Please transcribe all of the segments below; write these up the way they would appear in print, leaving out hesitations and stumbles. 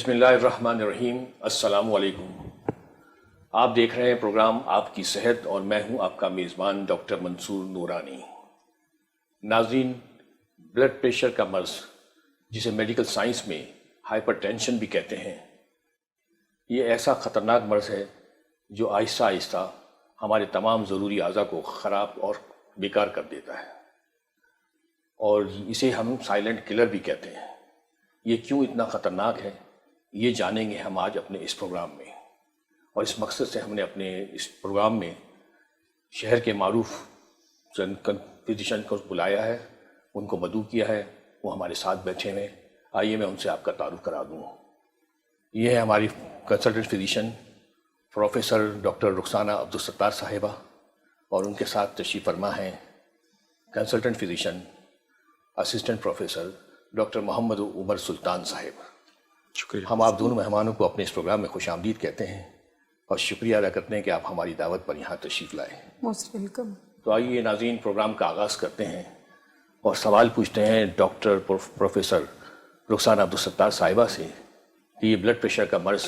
बिस्मिल्लाहिर्रहमानिर्रहीम। अस्सलामु अलैकुम। आप देख रहे हैं प्रोग्राम आपकी सेहत और मैं हूं आपका मेज़बान डॉक्टर मंसूर नूरानी। नाज़रीन, ब्लड प्रेशर का मर्ज़, जिसे मेडिकल साइंस में हाइपरटेंशन भी कहते हैं, ये ऐसा ख़तरनाक मर्ज़ है जो आहिस्ता आहिस्ता हमारे तमाम ज़रूरी अज़ा को ख़राब और बेकार कर देता है, और इसे हम साइलेंट किलर भी कहते हैं। ये क्यों इतना ख़तरनाक है, ये जानेंगे हम आज अपने इस प्रोग्राम में। और इस मकसद से हमने अपने इस प्रोग्राम में शहर के मारूफ चंद फिजिशियन को बुलाया है, उनको मदऊ किया है। वो हमारे साथ बैठे हुए। आइए मैं उनसे आपका तारुफ करा दूँ। ये है हमारी consultant physician professor doctor Rukhsana Abdul Sattar sahiba, और उनके साथ तशरीफ़ फरमा हैं consultant physician assistant professor doctor Mohammad Umar Sultan sahib. शुक्रिया। हम आप दोनों मेहमानों को अपने इस प्रोग्राम में खुश आमदीद कहते हैं और शुक्रिया अदा करते हैं कि आप हमारी दावत पर यहाँ तशरीफ़ लाए। Most welcome. तो आइए नाज़रीन, प्रोग्राम का आगाज़ करते हैं और सवाल पूछते हैं डॉक्टर प्रोफेसर रुखसाना अब्दुल सत्तार साहिबा से कि ये ब्लड प्रेशर का मर्ज़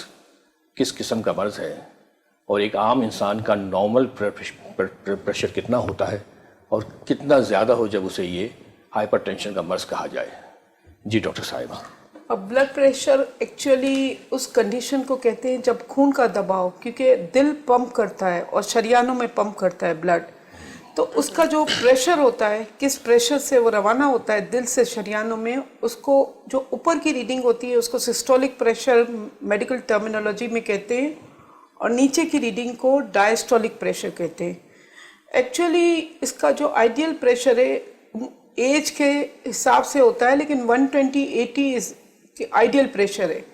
किस किस्म का मर्ज़ है, और एक आम इंसान का नॉर्मल प्रेशर कितना होता है और कितना ज़्यादा हो जब उसे ये हाइपरटेंशन का मर्ज़ कहा जाए। जी डॉक्टर साहिबा। अब ब्लड प्रेशर एक्चुअली उस कंडीशन को कहते हैं जब खून का दबाव, क्योंकि दिल पंप करता है और शरियानों में पंप करता है ब्लड, तो उसका जो प्रेशर होता है, किस प्रेशर से वो रवाना होता है दिल से शरियानों में, उसको जो ऊपर की रीडिंग होती है उसको सिस्टोलिक प्रेशर मेडिकल टर्मिनोलॉजी में कहते हैं, और नीचे की रीडिंग को डायस्टोलिक प्रेशर कहते हैं। एक्चुअली इसका जो आइडियल प्रेशर है एज के हिसाब से होता है, लेकिन 120/80 इज आइडियल प्रेशर है।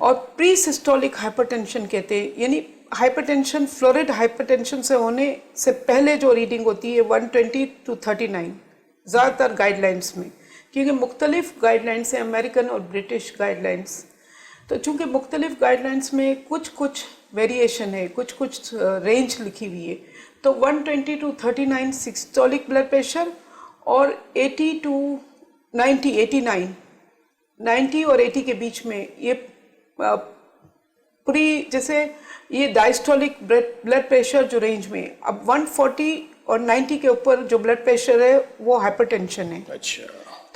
और प्री सिस्टोलिक हाइपरटेंशन कहते हैं, यानी हाइपरटेंशन फ्लोरिड हाइपरटेंशन से होने से पहले जो रीडिंग होती है 120/39 ज़्यादातर गाइडलाइंस में, क्योंकि मुख्तलिफ गाइडलाइंस हैं, अमेरिकन और ब्रिटिश गाइडलाइंस। तो चूँकि मुख्तलिफ गाइडलाइंस में कुछ कुछ वेरिएशन है, कुछ कुछ रेंज लिखी हुई है, तो 120/39 सिस्टोलिक ब्लड प्रेशर और 90 और 80 के बीच में ये पूरी, जैसे ये डायस्टोलिक ब्लड प्रेशर जो रेंज में, अब 140 और 90 के ऊपर जो ब्लड प्रेशर है वो हाइपरटेंशन है। अच्छा।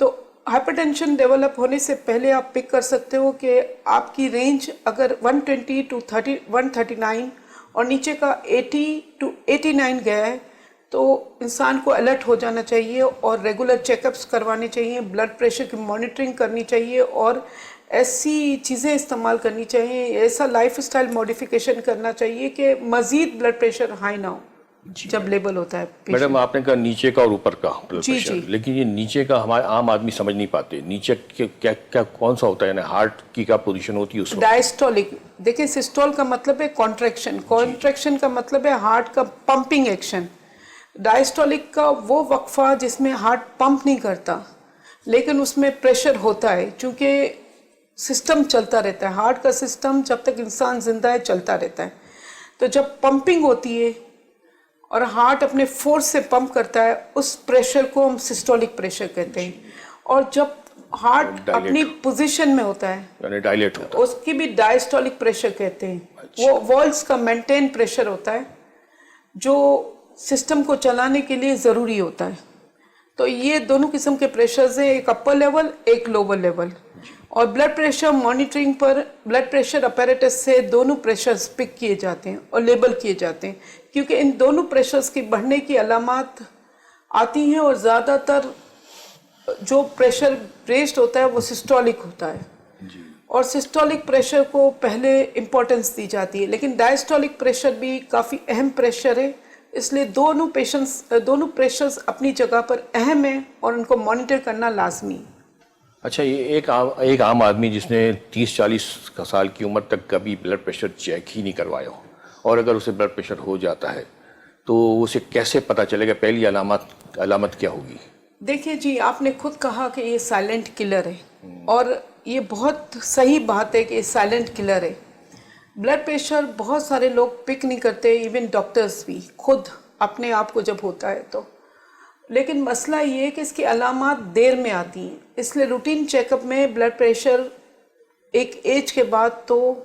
तो हाइपरटेंशन डेवलप होने से पहले आप पिक कर सकते हो कि आपकी रेंज अगर 120/139 और नीचे का 80/89 गया है, तो इंसान को अलर्ट हो जाना चाहिए और रेगुलर चेकअप्स करवाने चाहिए, ब्लड प्रेशर की मॉनिटरिंग करनी चाहिए, और ऐसी चीज़ें इस्तेमाल करनी चाहिए, ऐसा लाइफस्टाइल मॉडिफिकेशन करना चाहिए कि मज़ीद ब्लड प्रेशर हाई ना हो जब लेवल होता है। मैडम, आपने कहा नीचे का और ऊपर का ब्लड प्रेशर, लेकिन ये नीचे का हमारे आम आदमी समझ नहीं पाते। नीचे क्या क्या कौन सा होता है, यानी हार्ट की क्या पोजीशन होती है उसमें? डायस्टोलिक। देखिए, सिस्टोल का मतलब है कॉन्ट्रैक्शन, कॉन्ट्रैक्शन का मतलब है हार्ट का पंपिंग एक्शन। डायस्टोलिक का वो वक्फा जिसमें हार्ट पंप नहीं करता लेकिन उसमें प्रेशर होता है, क्योंकि सिस्टम चलता रहता है, हार्ट का सिस्टम जब तक इंसान जिंदा है चलता रहता है। तो जब पंपिंग होती है और हार्ट अपने फोर्स से पंप करता है, उस प्रेशर को हम सिस्टोलिक प्रेशर कहते हैं। और जब हार्ट अपनी पोजीशन में होता है, यानी डायलेट होता है, उसकी भी डायस्टोलिक प्रेशर कहते हैं। वो वॉल्स का मेंटेन प्रेशर होता है जो सिस्टम को चलाने के लिए ज़रूरी होता है। तो ये दोनों किस्म के प्रेशर्स हैं, एक अपर लेवल एक लोअर लेवल। और ब्लड प्रेशर मॉनिटरिंग पर ब्लड प्रेशर अपैरेटस से दोनों प्रेशर्स पिक किए जाते हैं और लेबल किए जाते हैं, क्योंकि इन दोनों प्रेशर्स की बढ़ने की अलामात आती हैं, और ज़्यादातर जो प्रेशर रेस्ड होता है वो सिस्टोलिक होता है, और सिस्टोलिक प्रेशर को पहले इम्पोर्टेंस दी जाती है। लेकिन डायस्टोलिक प्रेशर भी काफ़ी अहम प्रेशर है, इसलिए दोनों प्रेशर्स अपनी जगह पर अहम हैं और उनको मॉनिटर करना लाजमी है। अच्छा, ये एक आम आदमी जिसने 30-40 साल की उम्र तक कभी ब्लड प्रेशर चेक ही नहीं करवाया हो, और अगर उसे ब्लड प्रेशर हो जाता है तो उसे कैसे पता चलेगा? पहली अलामत क्या होगी? देखिए जी, आपने खुद कहा कि ये साइलेंट किलर है, और ये बहुत सही बात है कि ये साइलेंट किलर है। ब्लड प्रेशर बहुत सारे लोग पिक नहीं करते, इवन डॉक्टर्स भी खुद अपने आप को जब होता है तो। लेकिन मसला ये है कि इसकी अलामात देर में आती हैं, इसलिए रूटीन चेकअप में ब्लड प्रेशर एक एज के बाद तो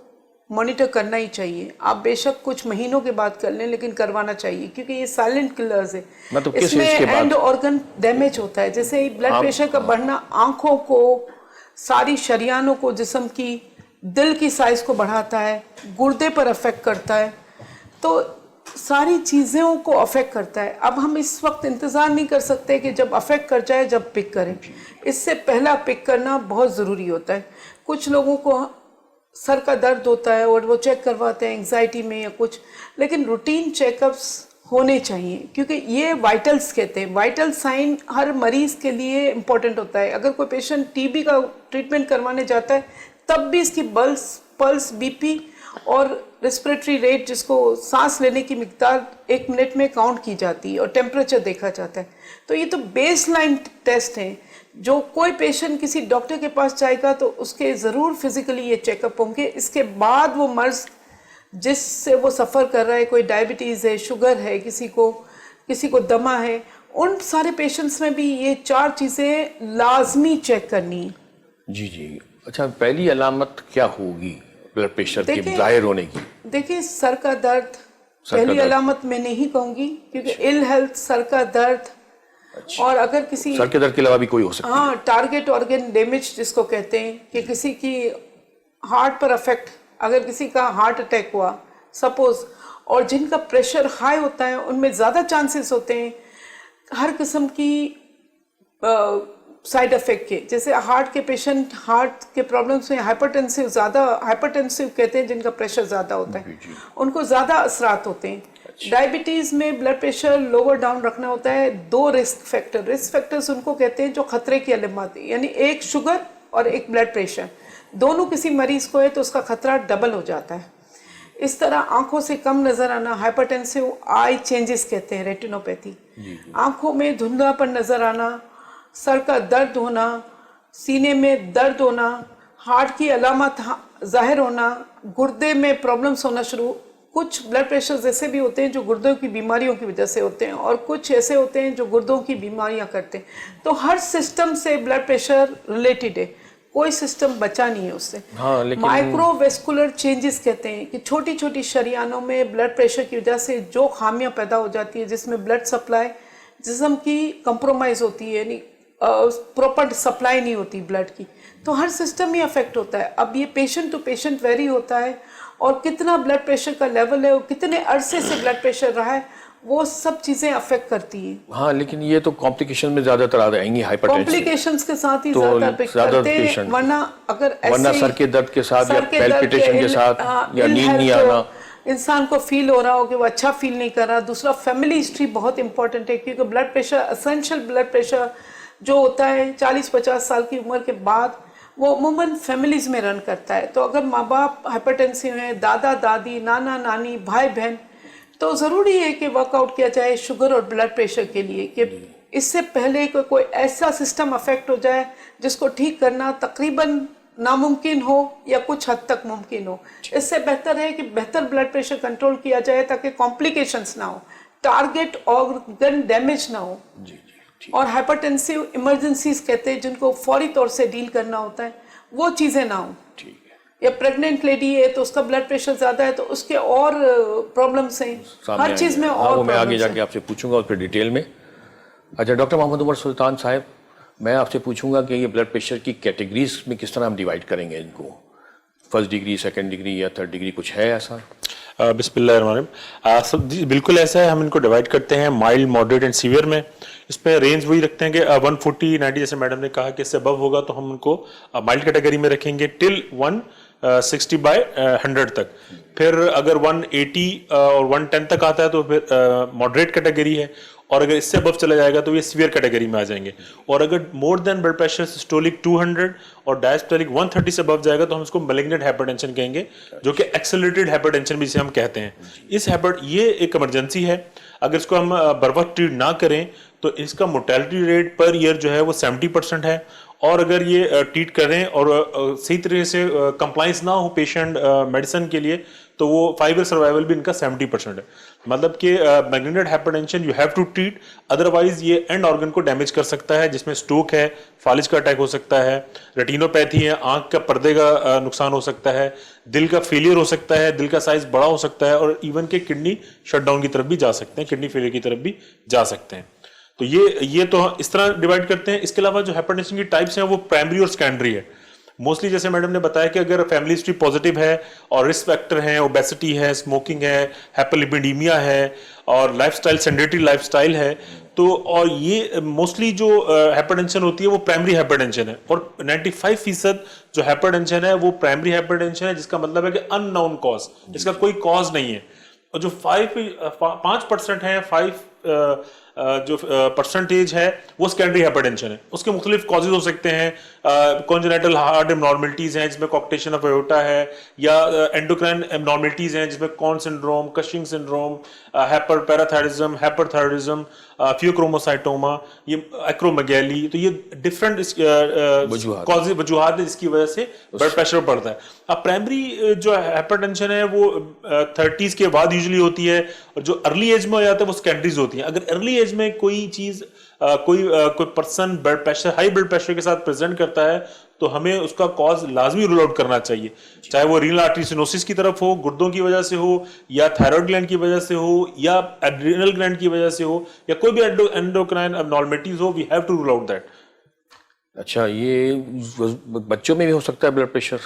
मॉनिटर करना ही चाहिए। आप बेशक कुछ महीनों के बाद कर लें, लेकिन करवाना चाहिए, क्योंकि ये साइलेंट किलर्स है। मतलब किस इसमें एज के बाद? एंड ऑर्गन डैमेज होता है, जैसे ब्लड प्रेशर का बढ़ना आंखों को, सारी शरियानों को, जिस्म की, दिल की साइज को बढ़ाता है, गुर्दे पर अफेक्ट करता है, तो सारी चीज़ों को अफेक्ट करता है। अब हम इस वक्त इंतज़ार नहीं कर सकते कि जब अफेक्ट कर जाए जब पिक करें, इससे पहला पिक करना बहुत ज़रूरी होता है। कुछ लोगों को सर का दर्द होता है और वो चेक करवाते हैं एंग्जाइटी में या कुछ, लेकिन रूटीन चेकअप्स होने चाहिए, क्योंकि ये वाइटल्स कहते हैं। वाइटल साइन हर मरीज़ के लिए इम्पोर्टेंट होता है। अगर कोई पेशेंट टीबी का ट्रीटमेंट करवाने जाता है तब भी इसकी पल्स, बीपी और रेस्पिरेटरी रेट, जिसको सांस लेने की मिकदार 1 मिनट में काउंट की जाती है, और टेम्परेचर देखा जाता है। तो ये तो बेसलाइन टेस्ट हैं। जो कोई पेशेंट किसी डॉक्टर के पास जाएगा तो उसके ज़रूर फिजिकली ये चेकअप होंगे। इसके बाद वो मर्ज़ जिससे वो सफ़र कर रहा है, कोई डायबिटीज़ है, शुगर है, किसी को दमा है, उन सारे पेशेंट्स में भी ये 4 चीज़ें लाजमी चेक करनी है। जी। अच्छा, पहली अलामत क्या होगी ब्लड प्रेशर के जाहिर होने की? देखिए, सर का दर्द पहली अलामत मैं नहीं कहूँगी, क्योंकि इल हेल्थ, सर का दर्द, और अगर किसी सर के दर्द के अलावा भी कोई हो सकता है। हाँ, टारगेट ऑर्गन डैमेज जिसको कहते हैं, कि किसी की हार्ट पर अफेक्ट, अगर किसी का हार्ट अटैक हुआ सपोज, और जिनका प्रेशर हाई होता है उनमें ज़्यादा चांसेस होते हैं हर किस्म की साइड इफेक्ट के। जैसे हार्ट के पेशेंट, हार्ट के प्रॉब्लम्स में हाइपरटेंसिव कहते हैं जिनका प्रेशर ज़्यादा होता है, उनको ज़्यादा असरात होते हैं। डायबिटीज़ में ब्लड प्रेशर लोअर डाउन रखना होता है। 2 रिस्क फैक्टर्स उनको कहते हैं जो खतरे की अलामत है, यानी एक शुगर और एक ब्लड प्रेशर, दोनों किसी मरीज़ को है तो उसका खतरा डबल हो जाता है। इस तरह आंखों से कम नज़र आना, हाइपरटेंसिव आई चेंजेस कहते हैं, रेटिनोपैथी, आंखों में धुंधलापन नज़र आना, सर का दर्द होना, सीने में दर्द होना, हार्ट की अलामत जाहिर होना, गुर्दे में प्रॉब्लम्स होना शुरू। कुछ ब्लड प्रेशर ऐसे भी होते हैं जो गुर्दों की बीमारियों की वजह से होते हैं, और कुछ ऐसे होते हैं जो गुर्दों की बीमारियां करते हैं। तो हर सिस्टम से ब्लड प्रेशर रिलेटेड है, कोई सिस्टम बचा नहीं है उससे। हाँ, लेकिन माइक्रोवेस्कुलर चेंजेस कहते हैं कि छोटी छोटी शरियानों में ब्लड प्रेशर की वजह से जो खामियां पैदा हो जाती है, जिसमें ब्लड सप्लाई जिस्म की कंप्रोमाइज होती है, यानी प्रॉपर सप्लाई नहीं होती ब्लड की, तो हर सिस्टम ही अफेक्ट होता है। अब ये पेशेंट टू पेशेंट वेरी होता है, और कितना ब्लड प्रेशर का लेवल है और कितने अरसे से ब्लड प्रेशर रहा है, वो सब चीज़ें अफेक्ट करती हैं। हाँ, लेकिन ये तो कॉम्प्लिकेशन में ज़्यादातर आ जाएंगी, हाइपरटेंशन कॉम्प्लिकेशंस के साथ ही तो ज़्यादा अफेक्ट करते हैं, वरना सर के दर्द के साथ या पैल्पिटेशन के साथ या नींद नहीं आना, इंसान को फील हो रहा हो कि वो अच्छा फील नहीं कर रहा। दूसरा, फैमिली हिस्ट्री बहुत इंपॉर्टेंट है, क्योंकि blood pressure, essential blood pressure जो होता है 40-50 साल की उम्र के बाद, वो अमूमन फैमिलीज में रन करता है। तो अगर माँ बाप हाइपरटेंसिव हैं, दादा दादी, नाना नानी, भाई बहन, तो ज़रूरी है कि वर्कआउट किया जाए शुगर और ब्लड प्रेशर के लिए, कि इससे पहले कोई ऐसा सिस्टम अफेक्ट हो जाए जिसको ठीक करना तकरीबन नामुमकिन हो या कुछ हद तक मुमकिन हो। इससे बेहतर है कि बेहतर ब्लड प्रेशर कंट्रोल किया जाए ताकि कॉम्प्लिकेशंस ना हो, टारगेट ऑर्गन डैमेज ना हो। और हाइपरटेंसिव इमरजेंसीज कहते हैं जिनको फौरी तौर से डील करना होता है, वो चीज़ें ना हो। या प्रेग्नेंट लेडी है तो उसका ब्लड प्रेशर ज़्यादा है तो उसके और प्रॉब्लम्स हैं, हर चीज़ में और वो मैं आगे जाके आपसे पूछूंगा और फिर डिटेल में। अच्छा, डॉक्टर मोहम्मद उमर सुल्तान साहब, मैं आपसे पूछूंगा कि ये ब्लड प्रेशर की कैटेगरीज में किस तरह हम डिवाइड करेंगे इनको, 1st डिग्री, 2nd डिग्री या 3rd डिग्री, कुछ है ऐसा? बिस्मिल्लाहिर्रहमानिर्रहीम। सब बिल्कुल ऐसा है, हम इनको डिवाइड करते हैं माइल्ड, मॉडरेट एंड सीवियर में। इसमें रेंज वही रखते हैं कि 140-90, जैसे मैडम ने कहा कि इससे अबव होगा तो हम उनको माइल्ड कैटेगरी में रखेंगे, टिल 160/100 तक। फिर अगर 180 और 110 तक आता है तो फिर मॉडरेट कैटेगरी है, और अगर इससे अबव चला जाएगा तो ये सीवियर कैटेगरी में आ जाएंगे। और अगर more than blood pressure systolic 200 और डायस्टोलिक 130 से अबव जाएगा तो हम इसको मैलिग्नेंट हाइपरटेंशन कहेंगे, जो कि एक्सेलरेटेड हाइपरटेंशन भी जिसे हम कहते हैं। ये एक इमरजेंसी है, अगर इसको हम बर वक्त ट्रीट ना करें तो इसका मोर्टेलिटी रेट पर ईयर जो है वो 70% है। और अगर ये ट्रीट करें और सही तरीके से कंप्लाइंस ना हो पेशेंट मेडिसिन के लिए, तो वो 5 ईयर सर्वाइवल भी इनका 70% है। मतलब कि मैग्नेटेड hypertension you have to treat, otherwise ये एंड ऑर्गन को डैमेज कर सकता है, जिसमें स्ट्रोक है, फालिज का अटैक हो सकता है, रेटिनोपैथी है, आंख का पर्दे का नुकसान हो सकता है, दिल का फेलियर हो सकता है, दिल का साइज बड़ा हो सकता है, और इवन के किडनी शटडाउन की तरफ भी जा सकते हैं, किडनी फेलियर की तरफ भी जा सकते हैं। तो ये तो इस तरह डिवाइड करते हैं। इसके अलावा जो हाइपरटेंशन की टाइप्स हैं वो प्राइमरी और सेकेंडरी है। मोस्टली जैसे मैडम ने बताया कि अगर फैमिली हिस्ट्री पॉजिटिव है और रिस्क फैक्टर है, ओबेसिटी है, स्मोकिंग है, हाइपरलिपिडीमिया है और लाइफस्टाइल सेडेंटरी लाइफस्टाइल है, तो और ये मोस्टली जो हाइपरटेंशन होती है वो प्राइमरी हाइपरटेंशन है। और 95% जो हाइपरटेंशन है वो प्राइमरी हाइपरटेंशन है, जिसका मतलब है कि अननोन कॉज, इसका कोई कॉज नहीं है। और जो 5% है, 5 जो परसेंटेज है वो सेकेंडरी हाइपरटेंशन है। उसके मुख्तलिफ कॉजेज हो सकते हैं, कॉन्जेनिटल हार्ट एबनॉर्मलिटीज हैं जिसमें कॉक्टेशन ऑफ एओर्टा है, या एंडोक्राइन एबनॉर्मलिटीज हैं जिसमें Conn syndrome, Cushing syndrome, hyperparathyroidism, hyperthyroidism, phaeochromocytoma, ये एक्रोमेगैली। तो ये डिफरेंट कॉजेज वजूहात है जिसकी वजह से ब्लड प्रेशर बढ़ता है। अब प्राइमरी जो हाइपरटेंशन है वो 30s के बाद यूजुअली होती है, और जो अर्ली एज में हो जाता है वो सेकेंडरीज होती है। अगर अर्ली एज में कोई चीज कोई person blood pressure, high blood pressure के साथ प्रेजेंट करता है, तो हमें उसका कॉज लाजमी रूल आउट करना चाहिए, चाहे वो रीनल आर्टरी सिनोसिस की तरफ हो, गुर्दों की वजह से हो, या थायराइड ग्लैंड की वजह से हो, या एड्रिनल ग्लैंड की वजह से हो, या कोई भी एंडोक्राइन एबनॉर्मलिटीज हो, we have to rule out that. अच्छा, ये बच्चों में भी हो सकता है ब्लड प्रेशर?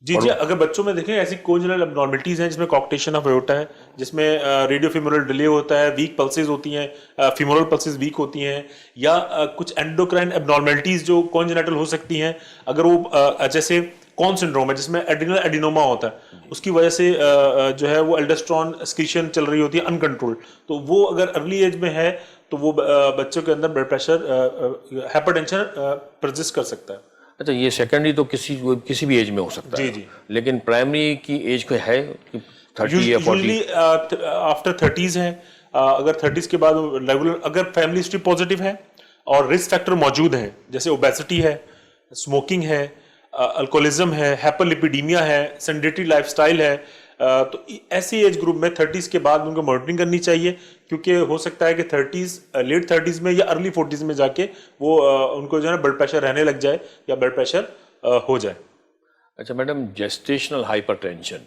जी, अगर बच्चों में देखें ऐसी कोंजेनिटल एबनॉर्मलिटीज हैं जिसमें कॉक्टेशन ऑफ एओर्टा है, जिसमें रेडियो फीमोरल डिले होता है, वीक पल्सेस होती हैं, फीमोरल पल्सेस वीक होती हैं, या कुछ एंडोक्राइन एबनॉर्मलिटीज जो कोंजेनिटल हो सकती हैं, अगर वो जैसे कॉन सिंड्रोम है जिसमें एड्रिनल एडिनोमा होता है, उसकी वजह से जो है वो एल्डोस्टेरोन एक्सक्रीशन चल रही होती है अनकंट्रोल्ड, तो वो अगर अर्ली एज में है तो वो बच्चों के अंदर ब्लड प्रेशर हाइपरटेंशन प्रजिस्ट कर सकता है। अच्छा, ये सेकेंडरी तो किसी भी एज में हो सकता है। जी। लेकिन प्राइमरी की एज कोई है कि 30 या 40? आफ्टर 30s है। अगर 30s के बाद रेगुलर अगर फैमिली हिस्ट्री पॉजिटिव है और रिस्क फैक्टर मौजूद है, जैसे ओबेसिटी है, स्मोकिंग है, अल्कोहलिज्म है, हाइपरलिपिडीमिया है, सेडेंटरी लाइफस्टाइल है, तो ऐसी एज ग्रुप में 30s के बाद उनको मॉनिटरिंग करनी चाहिए, क्योंकि हो सकता है कि लेट 30s में या अर्ली 40s में जाके वो उनको जो है ना ब्लड प्रेशर रहने लग जाए या ब्लड प्रेशर हो जाए। अच्छा मैडम, जेस्टेशनल हाइपरटेंशन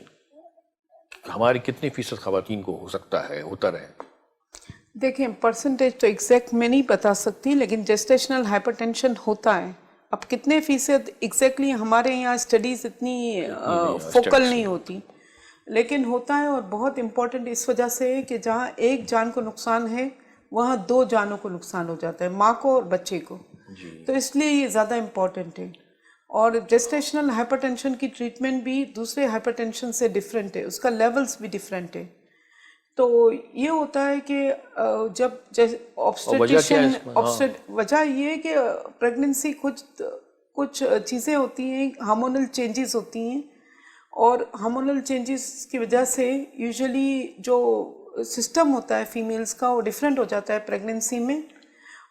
हमारी कितनी फीसद खवातीन को हो सकता है, होता रहे? देखिए, परसेंटेज तो एग्जैक्ट मैं नहीं बता सकती, लेकिन जेस्टेशनल हाइपरटेंशन होता है। अब कितने फीसद एग्जैक्टली हमारे यहाँ स्टडीज इतनी फोकल नहीं होती, लेकिन होता है। और बहुत इम्पोर्टेंट इस वजह से है कि जहाँ एक जान को नुकसान है वहाँ 2 जानों को नुकसान हो जाता है, माँ को और बच्चे को। तो इसलिए ये ज़्यादा इम्पोर्टेंट है। और जेस्टेशनल हाइपरटेंशन की ट्रीटमेंट भी दूसरे हाइपरटेंशन से डिफरेंट है, उसका लेवल्स भी डिफरेंट है। तो ये होता है कि जब ऑब्स्टेट्रिशियन वजह ये है कि प्रेगनेंसी कुछ चीज़ें होती हैं, हार्मोनल चेंजेस होती हैं, और हार्मोनल चेंजेस की वजह से यूजुअली जो सिस्टम होता है फीमेल्स का वो डिफरेंट हो जाता है प्रेगनेंसी में।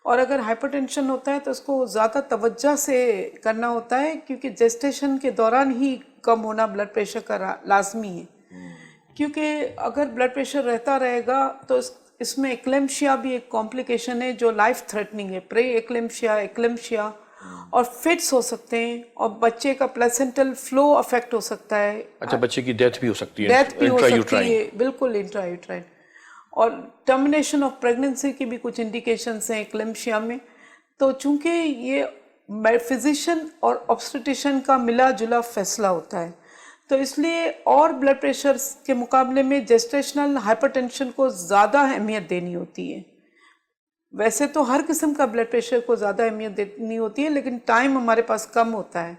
और अगर हाइपरटेंशन होता है तो उसको ज़्यादा तवज्जो से करना होता है, क्योंकि जेस्टेशन के दौरान ही कम होना ब्लड प्रेशर का लाजमी है। क्योंकि अगर ब्लड प्रेशर रहता रहेगा तो इसमें एक्लेम्शिया भी एक कॉम्प्लिकेशन है जो लाइफ थ्रेटनिंग है, प्रे एक्लेम्शिया और फिट्स हो सकते हैं, और बच्चे का प्लेसेंटल फ्लो अफेक्ट हो सकता है। अच्छा, बच्चे की डेथ भी हो सकती है? डेथ भी हो सकती है, बिल्कुल, इंट्रायूट्राइन। और टर्मिनेशन ऑफ प्रेगनेंसी की भी कुछ इंडिकेशंस हैं एक्लेम्शिया में। तो चूंकि ये फिजिशियन और ऑब्स्टेट्रिशियन का मिला जुला फैसला होता है, तो इसलिए और ब्लड प्रेशर के मुकाबले में जेस्टेशनल हाइपरटेंशन को ज़्यादा अहमियत देनी होती है। वैसे तो हर किस्म का ब्लड प्रेशर को ज़्यादा अहमियत देनी होती है, लेकिन टाइम हमारे पास कम होता है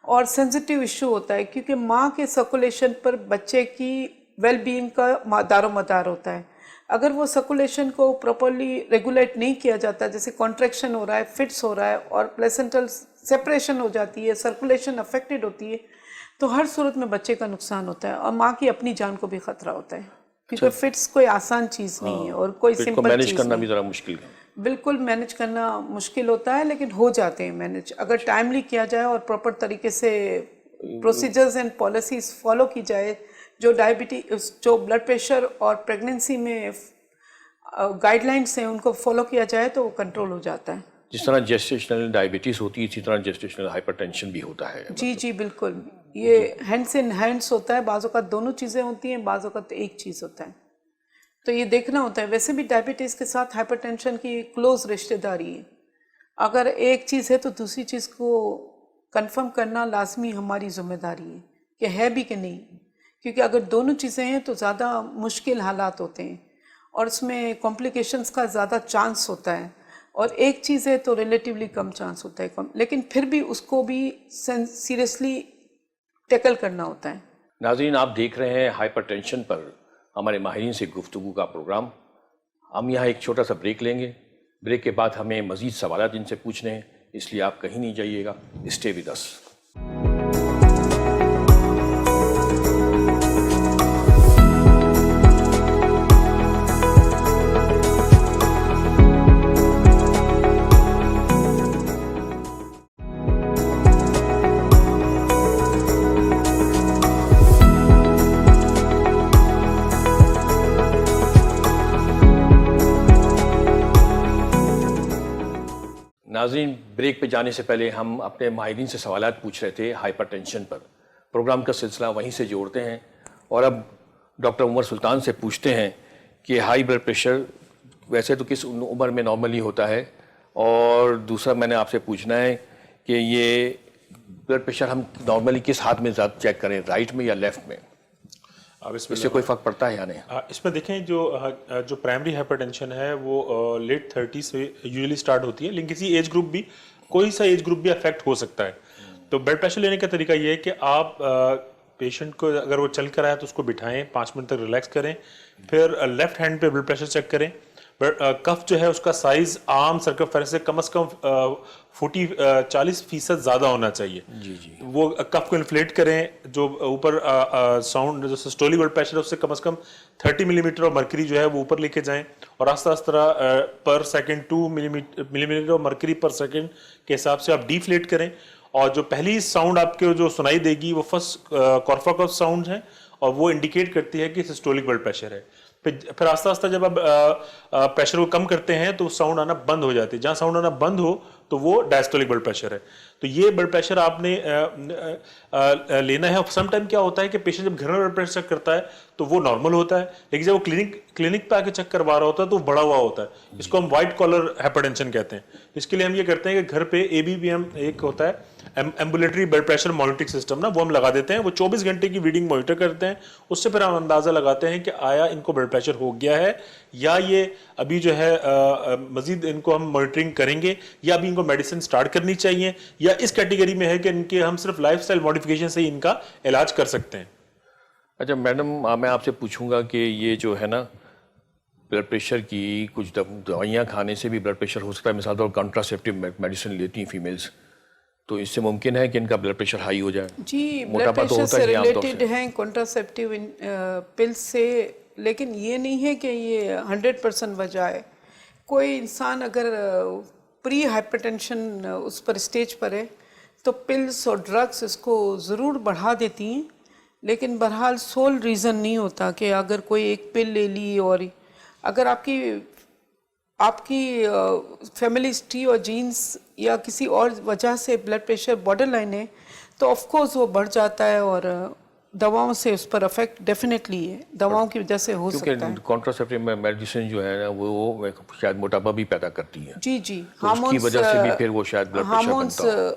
और सेंसिटिव इशू होता है, क्योंकि माँ के सर्कुलेशन पर बच्चे की वेलबीइंग का दारोमदार होता है। अगर वो सर्कुलेशन को प्रॉपरली रेगुलेट नहीं किया जाता, जैसे कॉन्ट्रैक्शन हो रहा है, फिट्स हो रहा है और प्लेसेंटल सेपरेशन हो जाती है, सर्कुलेशन अफेक्टेड होती है, तो हर सूरत में बच्चे का नुकसान होता है और माँ की अपनी जान को भी खतरा होता है, क्योंकि फिट्स कोई आसान चीज़ नहीं है और कोई सिंपल मैनेज चीज़ करना नहीं। भी ज़रा मुश्किल है। बिल्कुल मैनेज करना मुश्किल होता है, लेकिन हो जाते हैं मैनेज अगर टाइमली किया जाए और प्रॉपर तरीके से प्रोसीजर्स एंड पॉलिसीज फॉलो की जाए, जो डायबिटीज, जो ब्लड प्रेशर और प्रेगनेंसी में गाइडलाइंस हैं उनको फॉलो किया जाए तो वो कंट्रोल हो जाता है। जिस तरह जेस्टेशनल डायबिटीज होती है इसी तरह जेस्टेशनल हाइपरटेंशन भी होता है। जी जी बिल्कुल, ये हैंड्स इन हैंड्स होता है, बाज़ औक़ात दोनों चीज़ें होती हैं, बाज़ औक़ात एक चीज़ होता है, तो ये देखना होता है। वैसे भी डायबिटीज़ के साथ हाइपरटेंशन की क्लोज रिश्तेदारी है, अगर एक चीज़ है तो दूसरी चीज़ को कंफर्म करना लाजमी हमारी जिम्मेदारी है कि है भी कि नहीं, क्योंकि अगर दोनों चीज़ें हैं तो ज़्यादा मुश्किल हालात होते हैं और उसमें कॉम्प्लिकेशंस का ज़्यादा चांस होता है, और एक चीज़ है तो रिलेटिवली कम चांस होता है, लेकिन फिर भी उसको भी सीरियसली टैकल करना होता है। नाज़रीन, आप देख रहे हैं हाइपरटेंशन पर हमारे माहिरीन से गुफ्तगू का प्रोग्राम। हम यहाँ एक छोटा सा ब्रेक लेंगे। ब्रेक के बाद हमें मज़ीद सवाल इनसे पूछने हैं, इसलिए आप कहीं नहीं जाइएगा, स्टे विद अस। नाज़रीन, ब्रेक पे जाने से पहले हम अपने माहिरीन से सवालात पूछ रहे थे हाइपरटेंशन पर। प्रोग्राम का सिलसिला वहीं से जोड़ते हैं और अब डॉक्टर उमर सुल्तान से पूछते हैं कि हाई ब्लड प्रेशर वैसे तो किस उम्र में नॉर्मली होता है, और दूसरा मैंने आपसे पूछना है कि ये ब्लड प्रेशर हम नॉर्मली किस हाथ में ज़्यादा चेक करें, राइट में या लेफ़्ट में? अब इससे कोई फ़र्क पड़ता है या नहीं? इसमें देखें जो प्राइमरी हाइपरटेंशन है वो लेट 30 से यूजुअली स्टार्ट होती है, लेकिन किसी एज ग्रुप भी, कोई सा एज ग्रुप भी अफेक्ट हो सकता है। तो ब्लड प्रेशर लेने का तरीका ये है कि आप पेशेंट को अगर वो चल कर आए तो उसको बिठाएं, 5 मिनट तक रिलैक्स करें, फिर लेफ्ट हैंड पे ब्लड प्रेशर चेक करें। कफ जो है उसका साइज आर्म सर्कमफेरेंस से कम 40% ज़्यादा होना चाहिए। जी जी। वो कफ को इन्फ्लेट करें, जो ऊपर साउंड जो सिस्टोलिक ब्लड प्रेशर है उससे कम 30 मिलीमीटर ऑफ मर्करी जो है वो ऊपर लेके जाएं, और आस्ता आस्ता पर सेकंड 2 मिलीमीटर ऑफ मर्करी पर सेकंड के हिसाब से आप डीफ्लेट करें। और जो पहली साउंड आपके जो सुनाई देगी वो फर्स्ट कॉर्फाकॉफ साउंड है, और वो इंडिकेट करती है कि सिस्टोलिक ब्लड प्रेशर है। फिर आस्ता आस्ता जब आप प्रेशर को कम करते हैं तो साउंड आना बंद हो जाती है। जहाँ साउंड आना बंद हो तो वो डायस्टोलिक ब्लड प्रेशर है। तो ये ब्लड प्रेशर आपने लेना है। समटाइम क्या होता है कि पेशेंट जब घर में ब्लड प्रेशर चेक करता है तो वो नॉर्मल होता है, लेकिन जब वो क्लिनिक पे आके चेक करवा रहा होता है तो बढ़ा हुआ होता है। इसको हम व्हाइट कॉलर हाइपरटेंशन कहते हैं। इसके लिए हम ये करते हैं कि घर पे ABPM एक होता है, ambulatory blood pressure monitoring system ना, वो हम लगा देते हैं। वो 24 घंटे की रीडिंग मॉनिटर करते हैं, उससे फिर हम अंदाजा लगाते हैं कि आया इनको ब्लड प्रेशर हो गया है या ये अभी जो है मजीद इनको हम मॉनिटरिंग करेंगे, या अभी इनको मेडिसिन स्टार्ट करनी चाहिए, या इस कैटेगरी में है कि इनके हम सिर्फ लाइफस्टाइल मॉडिफिकेशन से ही इनका इलाज कर सकते हैं। अच्छा मैडम, मैं आपसे पूछूंगा कि ये जो है ना ब्लड प्रेशर की कुछ दवाइयाँ खाने से भी ब्लड प्रेशर हो सकता है। मिसाल तौर पर कॉन्ट्रासेप्टिव मेडिसिन लेती हैं फीमेल्स, तो इससे मुमकिन है कि इनका ब्लड प्रेशर हाई हो जाए? जी, ब्लड प्रेशर से रिलेटेड हैं कॉन्ट्रासेप्टिव पिल्स से, लेकिन ये नहीं है कि ये 100% वजह है। कोई इंसान अगर प्री हाइपरटेंशन उस पर स्टेज पर है तो पिल्स और ड्रग्स इसको ज़रूर बढ़ा देती हैं, लेकिन बहरहाल सोल रीज़न नहीं होता कि अगर कोई एक पिल ले ली, और अगर आपकी फैमिली हिस्ट्री और जीन्स या किसी और वजह से ब्लड प्रेशर बॉर्डर लाइन है तो ऑफ कोर्स वो बढ़ जाता है, और दवाओं से उस पर अफेक्ट डेफिनेटली है, दवाओं की वजह से हो सकता है। क्योंकि कॉन्ट्रासेप्टिव मेडिसिन जो है ना वो शायद मोटापा भी पैदा करती है। जी जी, तो उसकी वजह से भी फिर वो शायद ब्लड प्रेशर बनता है।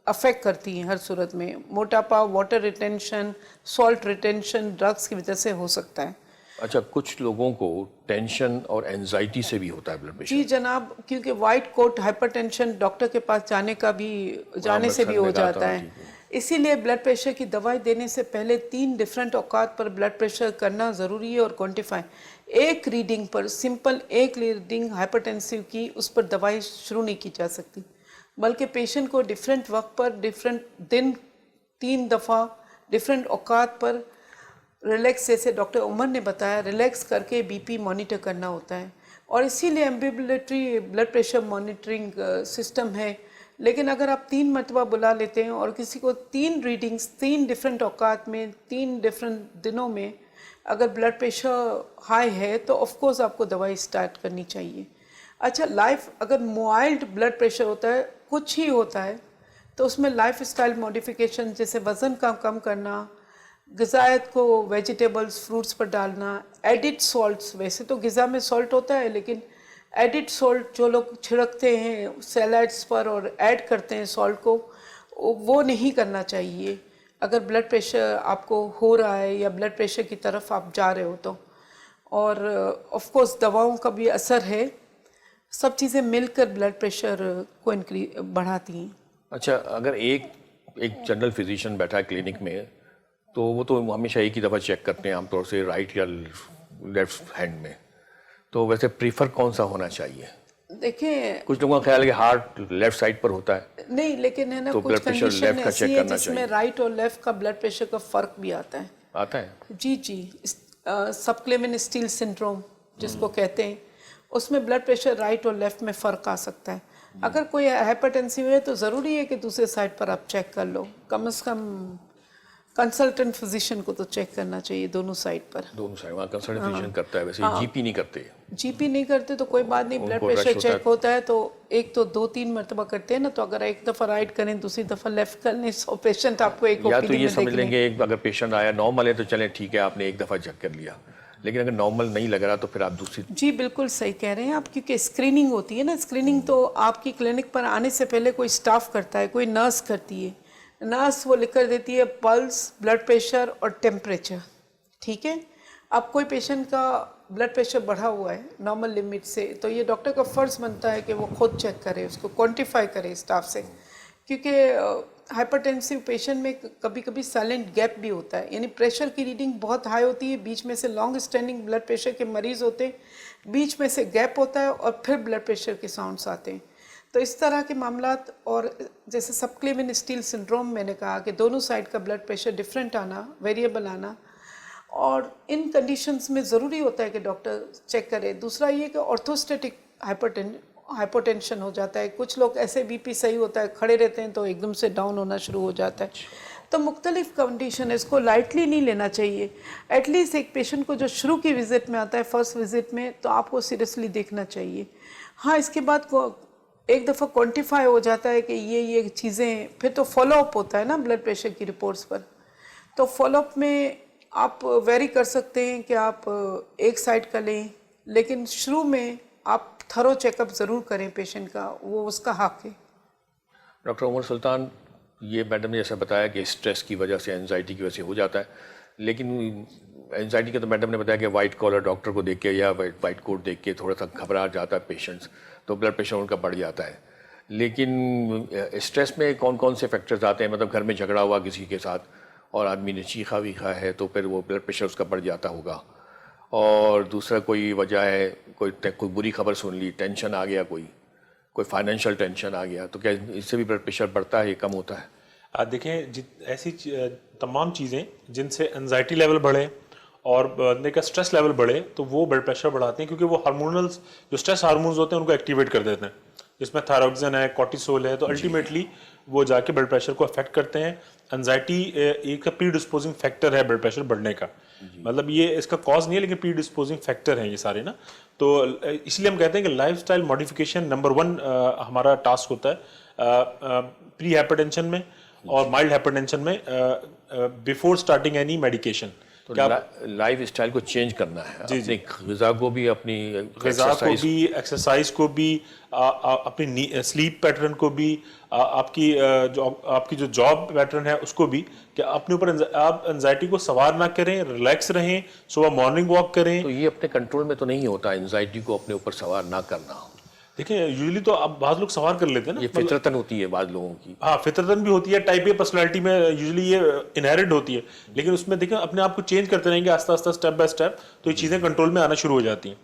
अफेक्ट करती हैं हर सूरत में। मोटापा, water retention, salt retention drugs की वजह से हो सकता है। अच्छा, कुछ लोगों को टेंशन और एंजाइटी से भी होता है ब्लड प्रेशर? जी जनाब, क्योंकि वाइट कोट हाइपरटेंशन डॉक्टर के पास जाने से भी हो जाता है। इसीलिए ब्लड प्रेशर की दवाई देने से पहले 3 डिफरेंट औकात पर ब्लड प्रेशर करना ज़रूरी है और क्वान्टिफाई। एक रीडिंग पर, सिंपल एक रीडिंग हाइपरटेंसिव की, उस पर दवाई शुरू नहीं की जा सकती, बल्कि पेशेंट को डिफरेंट वक्त पर, डिफरेंट दिन, 3 दफ़ा डिफरेंट औकात पर रिलैक्स, जैसे डॉक्टर उमर ने बताया, रिलैक्स करके BP मॉनिटर करना होता है। और इसीलिए ambulatory blood pressure monitoring system है लेकिन अगर आप 3 मरतबा बुला लेते हैं और किसी को 3 रीडिंग्स 3 डिफरेंट औकात में 3 डिफरेंट दिनों में अगर ब्लड प्रेशर हाई है तो ऑफ कोर्स आपको दवाई स्टार्ट करनी चाहिए। अच्छा, लाइफ अगर माइल्ड ब्लड प्रेशर होता है, कुछ ही होता है, तो उसमें लाइफ स्टाइल मॉडिफिकेशन जैसे वज़न का कम करना, ग़िज़ायत को वेजिटेबल्स फ्रूट्स पर डालना, एडिड सॉल्ट्स, वैसे तो ग़िज़ा में सॉल्ट होता है लेकिन एडिड सॉल्ट जो लोग छिड़कते हैं सैलड्स पर और ऐड करते हैं सॉल्ट को, वो नहीं करना चाहिए अगर ब्लड प्रेशर आपको हो रहा है या ब्लड प्रेशर की तरफ आप जा रहे हो तो। और ऑफ कोर्स दवाओं का भी असर है, सब चीज़ें मिलकर ब्लड प्रेशर को बढ़ाती हैं। अच्छा, अगर एक जनरल फिजिशियन बैठा है क्लिनिक में तो वो तो हमेशा एक ही दफ़ा चेक करते हैं आमतौर से राइट या लेफ्ट हैंड में, तो वैसे प्रीफर कौन सा होना चाहिए? देखिए, कुछ लोगों का ख्याल है कि हार्ट लेफ्ट साइड पर होता है, नहीं, लेकिन है ना, तो कुछ ब्लड प्रेशर कंडीशन लेफ्ट का ऐसी चेक है करना जिसमें चाहिए। राइट और लेफ्ट का ब्लड प्रेशर का फ़र्क भी आता है। आता है? जी, सबक्लेविन स्टील सिंड्रोम जिसको कहते हैं, उसमें ब्लड प्रेशर राइट और लेफ्ट में फ़र्क आ सकता है। अगर कोई हाइपरटेंसिव है तो ज़रूरी है कि दूसरे साइड पर आप चेक कर लो, कम से कम कंसल्टेंट फिजिशियन को तो चेक करना चाहिए दोनों साइड पर। दोनों साइड वहाँ कंसल्टेंट फिजिशियन करता है, वैसे जीपी नहीं करते। जीपी नहीं करते तो कोई बात नहीं, ब्लड उनको प्रेशर रश होता चेक होता है तो एक तो 2-3 मरतबा करते हैं ना, तो अगर एक दफ़ा राइट करें दूसरी दफ़ा लेफ्ट कर लें, सो पेशेंट आपको एक या तो ओपीडी ये में समझ देख लेंगे एक अगर पेशेंट आया नॉर्मल है तो चलें ठीक है, आपने एक दफ़ा चेक कर लिया, लेकिन अगर नॉर्मल नहीं लग रहा तो फिर आप दूसरी। जी बिल्कुल सही कह रहे हैं आप, क्योंकि स्क्रीनिंग होती है ना, स्क्रीनिंग तो आपकी क्लिनिक पर आने से पहले कोई स्टाफ करता है, कोई नर्स करती है। नर्स वो लिख कर देती है पल्स, ब्लड प्रेशर और टेम्परेचर, ठीक है। अब कोई पेशेंट का ब्लड प्रेशर बढ़ा हुआ है नॉर्मल लिमिट से, तो ये डॉक्टर का फ़र्ज़ बनता है कि वो खुद चेक करे, उसको क्वांटिफाई करे स्टाफ से, क्योंकि हाइपरटेंसिव पेशेंट में कभी कभी साइलेंट गैप भी होता है, यानी प्रेशर की रीडिंग बहुत हाई होती है, बीच में से लॉन्ग स्टैंडिंग ब्लड प्रेशर के मरीज़ होते हैं, बीच में से गैप होता है और फिर ब्लड प्रेशर के साउंड्स आते हैं। तो इस तरह के मामलात, और जैसे सबक्लेविन स्टील सिंड्रोम मैंने कहा कि दोनों साइड का ब्लड प्रेशर डिफरेंट आना, वेरिएबल आना, और इन कंडीशंस में ज़रूरी होता है कि डॉक्टर चेक करे। दूसरा ये कि ऑर्थोस्टेटिक हाइपोटेंशन हो जाता है, कुछ लोग ऐसे बीपी सही होता है, खड़े रहते हैं तो एकदम से डाउन होना शुरू हो जाता है। तो मुख्तलिफ कंडीशन है, इसको लाइटली नहीं लेना चाहिए। एटलीस्ट एक पेशेंट को जो शुरू की विज़िट में आता है, फर्स्ट विज़िट में, तो आपको सीरियसली देखना चाहिए। हाँ, इसके बाद एक दफ़ा क्वांटिफाई हो जाता है कि ये चीज़ें, फिर तो फॉलोअप होता है ना ब्लड प्रेशर की रिपोर्ट्स पर, तो फॉलोअप में आप वेरी कर सकते हैं कि आप एक साइड का लें, लेकिन शुरू में आप थरो चेकअप ज़रूर करें पेशेंट का, वो उसका हक है। डॉक्टर उमर सुल्तान, ये मैडम ने जैसा बताया कि स्ट्रेस की वजह से, एंजाइटी की वजह से हो जाता है, लेकिन एंजाइटी का तो मैडम ने बताया कि वाइट कॉलर डॉक्टर को देख के या वाइट कोट देख के थोड़ा सा घबरा जाता है पेशेंट्स, तो ब्लड प्रेशर उनका बढ़ जाता है। लेकिन स्ट्रेस में कौन कौन से फैक्टर्स आते हैं? मतलब घर में झगड़ा हुआ किसी के साथ और आदमी ने चीखा वीखा है तो फिर वो ब्लड प्रेशर उसका बढ़ जाता होगा, और दूसरा कोई वजह है, कोई बुरी खबर सुन ली, टेंशन आ गया, कोई फाइनेंशियल टेंशन आ गया, तो क्या इससे भी ब्लड प्रेशर बढ़ता है, कम होता है? देखें, ऐसी तमाम चीज़ें जिनसे एंजाइटी लेवल बढ़े और बंदे का स्ट्रेस लेवल बढ़े तो वो ब्लड प्रेशर बढ़ाते हैं, क्योंकि वो हार्मोनल्स जो स्ट्रेस हार्मोन्स होते हैं उनको एक्टिवेट कर देते हैं, जिसमें थायरॉक्सिन है, कॉर्टिसोल है, तो अल्टीमेटली वो जाके ब्लड प्रेशर को अफेक्ट करते हैं। एंजाइटी एक प्री डिस्पोजिंग फैक्टर है ब्लड प्रेशर बढ़ने का, मतलब ये इसका कॉज नहीं है लेकिन प्री डिस्पोजिंग फैक्टर हैं ये सारे ना। तो इसलिए हम कहते हैं कि लाइफस्टाइल मॉडिफिकेशन नंबर 1 हमारा टास्क होता है प्री हाइपरटेंशन में और माइल्ड हाइपरटेंशन में, बिफोर स्टार्टिंग एनी मेडिकेशन। तो लाइफ स्टाइल को चेंज करना है, अपनी ग़िज़ा को भी, अपनी ग़िज़ा को भी, एक्सरसाइज को भी, अपनी स्लीप पैटर्न को भी, आपकी जो जॉब पैटर्न है उसको भी, कि अपने ऊपर आप एंजाइटी को सवार ना करें, रिलैक्स रहें, सुबह मॉर्निंग वॉक करें। तो ये अपने कंट्रोल में तो नहीं होता एंजाइटी को अपने ऊपर सवार ना करना? देखिए, यूजुअली तो अब बहुत लोग सवार कर लेते हैं ना, ये फितरतन होती है बाद लोगों की। हाँ, फितरतन भी होती है, टाइप ए पर्सनालिटी में यूजुअली ये इनहेरिट होती है, लेकिन उसमें देखिए अपने आप को चेंज करते रहेंगे आस्ता आस्ता, स्टेप बाय स्टेप, तो ये चीज़ें कंट्रोल में आना शुरू हो जाती हैं।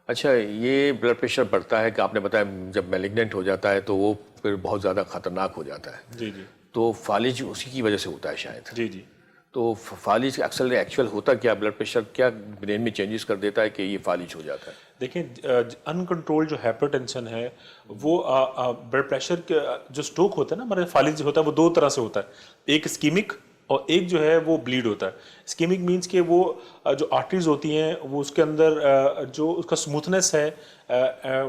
अच्छा, ये ब्लड प्रेशर बढ़ता है कि आपने बताया जब मैलिग्नेंट हो जाता है तो वो फिर बहुत ज़्यादा खतरनाक हो जाता है। जी जी। तो फालिज उसी की वजह से होता है शायद। जी जी। तो फालिज अक्सर एक्चुअल होता क्या, ब्लड प्रेशर क्या ब्रेन में चेंजेस कर देता है कि ये फालिज हो जाता है? देखिए, अनकंट्रोल जो हाइपरटेंशन है वो ब्लड प्रेशर के जो स्ट्रोक होता है ना, हमारे फालिज होता है, वो दो तरह से होता है। एक स्कीमिक और एक जो है वो ब्लीड होता है। स्कीमिक मींस कि वो जो आर्टरीज होती हैं वो उसके अंदर जो उसका स्मूथनेस है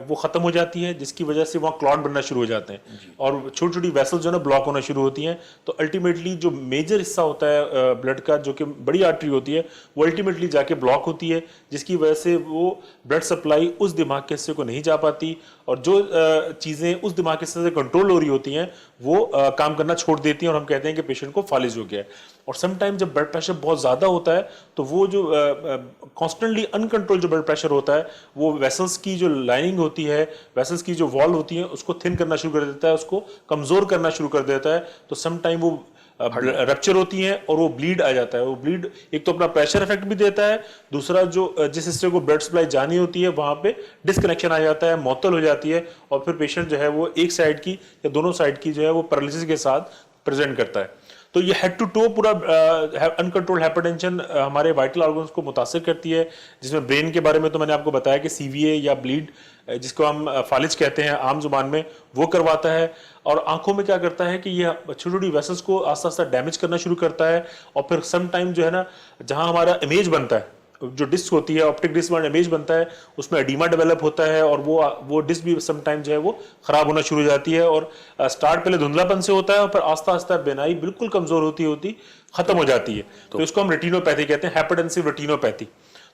वो ख़त्म हो जाती है, जिसकी वजह से वहाँ क्लॉट बनना शुरू हो जाते हैं और छोटी छोटी वेसल्स जो है ना ब्लॉक होना शुरू होती हैं। तो अल्टीमेटली जो मेजर हिस्सा होता है ब्लड का, जो कि बड़ी आर्टरी होती है, वो अल्टीमेटली जाके ब्लॉक होती है, जिसकी वजह से वो ब्लड सप्लाई उस दिमाग के हिस्से को नहीं जा पाती और जो चीज़ें उस दिमाग के हिस्से से कंट्रोल हो रही होती हैं वो काम करना छोड़ देती हैं और हम कहते हैं कि पेशेंट को फालिज हो गया है। और समटाइम जब ब्लड प्रेशर बहुत ज़्यादा होता है तो वो जो कॉन्स्टेंटली अनकंट्रोल जो ब्लड प्रेशर होता है वो वेसल्स की जो लाइनिंग होती है, वेसल्स की जो वॉल होती है, उसको थिन करना शुरू कर देता है, उसको कमज़ोर करना शुरू कर देता है। तो समटाइम वो रप्चर होती हैं और वो ब्लीड आ जाता है। वो ब्लीड एक तो अपना प्रेशर इफेक्ट भी देता है, दूसरा जो जिस हिस्से को ब्लड सप्लाई जानी होती है वहाँ पे डिसकनेक्शन आ जाता है, मौतल हो जाती है और फिर पेशेंट जो है वो एक साइड की या दोनों साइड की जो है वो पैरालिसिस के साथ प्रेजेंट करता है। तो ये हेड टू टो पूरा अनकंट्रोल्ड हाइपरटेंशन हमारे वाइटल ऑर्गन्स को मुतासिर करती है, जिसमें ब्रेन के बारे में तो मैंने आपको बताया कि सीवीए या ब्लीड, जिसको हम फालिज कहते हैं आम जुबान में, वो करवाता है। और आंखों में क्या करता है कि ये छोटी छोटी वेसल्स को आस्ता आस्ता डैमेज करना शुरू करता है और फिर सम टाइम जो है ना, जहां हमारा इमेज बनता है, जो डिस्क होती है, ऑप्टिक डिस्क वाला इमेज बनता है, उसमें एडिमा डेवलप होता है और वो डिस्क भी सम टाइम जो है वो खराब होना शुरू हो जाती है। और स्टार्ट पहले धुंधलापन से होता है और फिर आस्ता आस्ता बेनाई बिल्कुल कमजोर होती खत्म हो जाती है। तो इसको हम रेटिनोपैथी कहते हैं, हाइपरटेंसिव रेटिनोपैथी।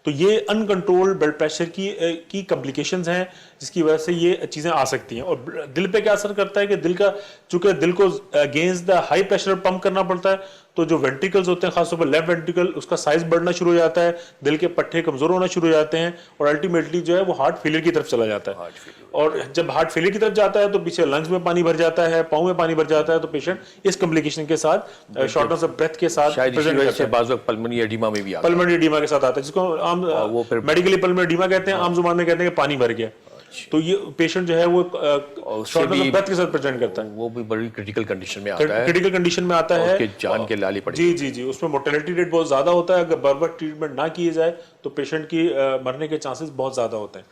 तो ये अनकंट्रोल्ड ब्लड प्रेशर की कॉम्प्लिकेशंस हैं, जिसकी वजह से ये चीजें आ सकती हैं। और दिल पे क्या असर करता है कि चूंकि दिल को against the high pressure pump करना पड़ता है, तो जो वेंट्रिकल्स होते हैं, खासतौर पर लेफ्ट वेंट्रिकल, उसका साइज बढ़ना शुरू हो जाता है, दिल के पट्टे कमजोर होना शुरू हो जाते हैं और अल्टीमेटली जो है वो हार्ट फेलियर की तरफ चला जाता है। और जब हार्ट फेलियर की तरफ जाता है तो पीछे लंग्स में पानी भर जाता है, पाँव में पानी भर जाता है, तो पेशेंट इस कॉम्प्लिकेशन के साथ, शॉर्टनेस ऑफ ब्रेथ के साथ प्रेजेंट करता है। बाज़ वक्त पल्मोनरी एडिमा में भी आता है, पल्मोनरी एडिमा के साथ आता है, जिसको आम मेडिकली पल्मोनरी एडिमा कहते हैं, आम जुबान में कहते हैं कि पानी भर गया। तो ये पेशेंट जो है वो शॉर्टनेस ऑफ ब्रेथ के साथ प्रेजेंट करता है। वो भी बड़ी क्रिटिकल कंडीशन में आता है, क्रिटिकल कंडीशन में आता है, उसके जान के लाली पड़ी। जी जी जी, उसमें मोर्टेलिटी रेट बहुत ज्यादा होता है। अगर बराबर ट्रीटमेंट ना किए जाए तो पेशेंट की मरने के चांसेस बहुत ज्यादा होते हैं।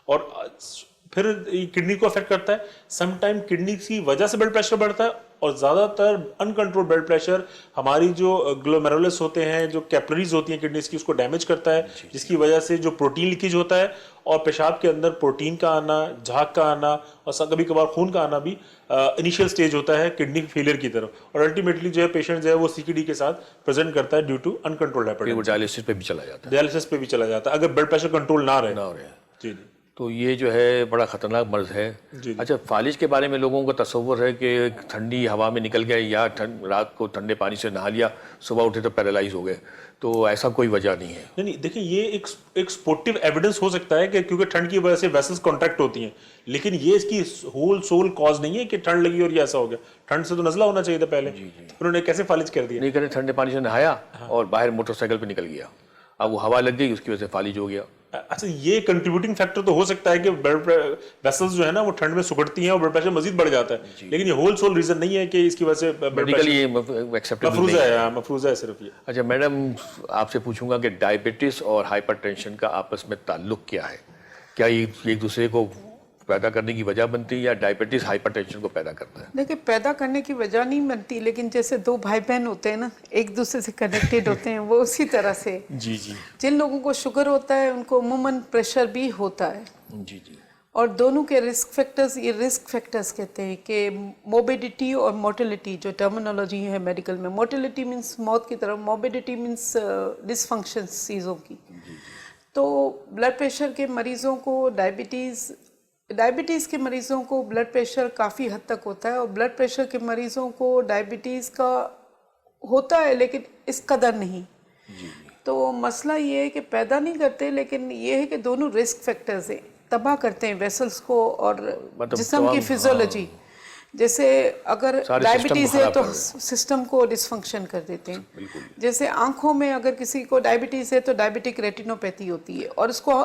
और फिर किडनी को अफेक्ट करता है। समटाइम किडनी की वजह से ब्लड प्रेशर बढ़ता है और ज्यादातर अनकंट्रोल्ड ब्लड प्रेशर हमारी जो ग्लोमेरुलस होते हैं, जो कैपिलरीज होती हैं किडनीज की, उसको डैमेज करता है, जिसकी वजह से जो प्रोटीन लीकेज होता है और पेशाब के अंदर प्रोटीन का आना, झाग का आना और कभी कभार खून का आना भी इनिशियल स्टेज होता है किडनी फेलियर की तरफ। और अल्टीमेटली जो है पेशेंट जो है वो सीकेडी के साथ प्रेजेंट करता है due to uncontrolled hypertension. Dialysis पे भी चला जाता है, डायलिसिस पे भी चला जाता है अगर ब्लड प्रेशर कंट्रोल ना रहे। जी जी। तो ये जो है बड़ा खतरनाक मर्ज है। अच्छा, फालिज के बारे में लोगों को तसव्वुर है कि ठंडी हवा में निकल गए या रात को ठंडे पानी से नहा लिया, सुबह उठे तो पैरालाइज हो गए, तो ऐसा कोई वजह नहीं है। नहीं, देखिए ये एक स्पोर्टिव एविडेंस हो सकता है कि क्योंकि ठंड की वजह से वेसल्स कॉन्ट्रैक्ट होती हैं, लेकिन ये इसकी होल सोल कॉज नहीं है कि ठंड लगी और ये ऐसा हो गया। ठंड से तो नजला होना चाहिए था पहले, उन्होंने कैसे फालिज कर दिया? नहीं करे, ठंडे पानी से नहाया और बाहर मोटरसाइकिल पे निकल गया, अब वो हवा लग गई, उसकी वजह से फालिज हो गया। अच्छा, ये कंट्रीब्यूटिंग फैक्टर तो हो सकता है कि ब्लड वेसल्स जो है ना वो ठंड में सुखड़ती हैं और ब्लड प्रेशर मजीद बढ़ जाता है, लेकिन ये होल सोल रीजन नहीं है कि इसकी वजह से मेडिकली ये एक्सेप्टेबल नहीं है। मफरूजा है सिर्फ ये। अच्छा मैडम, आपसे पूछूंगा कि डायबिटीज और हाइपरटेंशन का आपस में ताल्लुक क्या है? क्या ये एक दूसरे को पैदा करने की वजह बनती है या डायबिटीज हाइपरटेंशन को पैदा करता है? देखिए, पैदा करने की वजह नहीं बनती, लेकिन जैसे दो भाई बहन होते हैं ना, एक दूसरे से कनेक्टेड होते हैं, वो उसी तरह से। जी जी। जिन लोगों को शुगर होता है उनको अमूमन प्रेशर भी होता है। जी जी। और दोनों के रिस्क फैक्टर्स, ये रिस्क फैक्टर्स कहते हैं कि मोबिडिटी और मोर्टेलिटी, जो टर्मिनोलॉजी है मेडिकल में, मोर्टेलिटी मीन्स मौत की तरफ, मोबिडिटी मीन्स डिसफंक्शन चीज़ों की। तो ब्लड प्रेशर के मरीज़ों को डायबिटीज़ के मरीज़ों को ब्लड प्रेशर काफ़ी हद तक होता है और ब्लड प्रेशर के मरीज़ों को डायबिटीज़ का होता है, लेकिन इस कदर नहीं। तो मसला ये है कि पैदा नहीं करते, लेकिन ये है कि दोनों रिस्क फैक्टर्स हैं, तबाह करते हैं वेसल्स को और जिस्म की फिजियोलॉजी। जैसे अगर डायबिटीज़ है तो सिस्टम को डिसफंक्शन कर देते हैं। जैसे आँखों में अगर किसी को डायबिटीज़ है तो डायबिटिक रेटिनोपैथी होती है, और इसको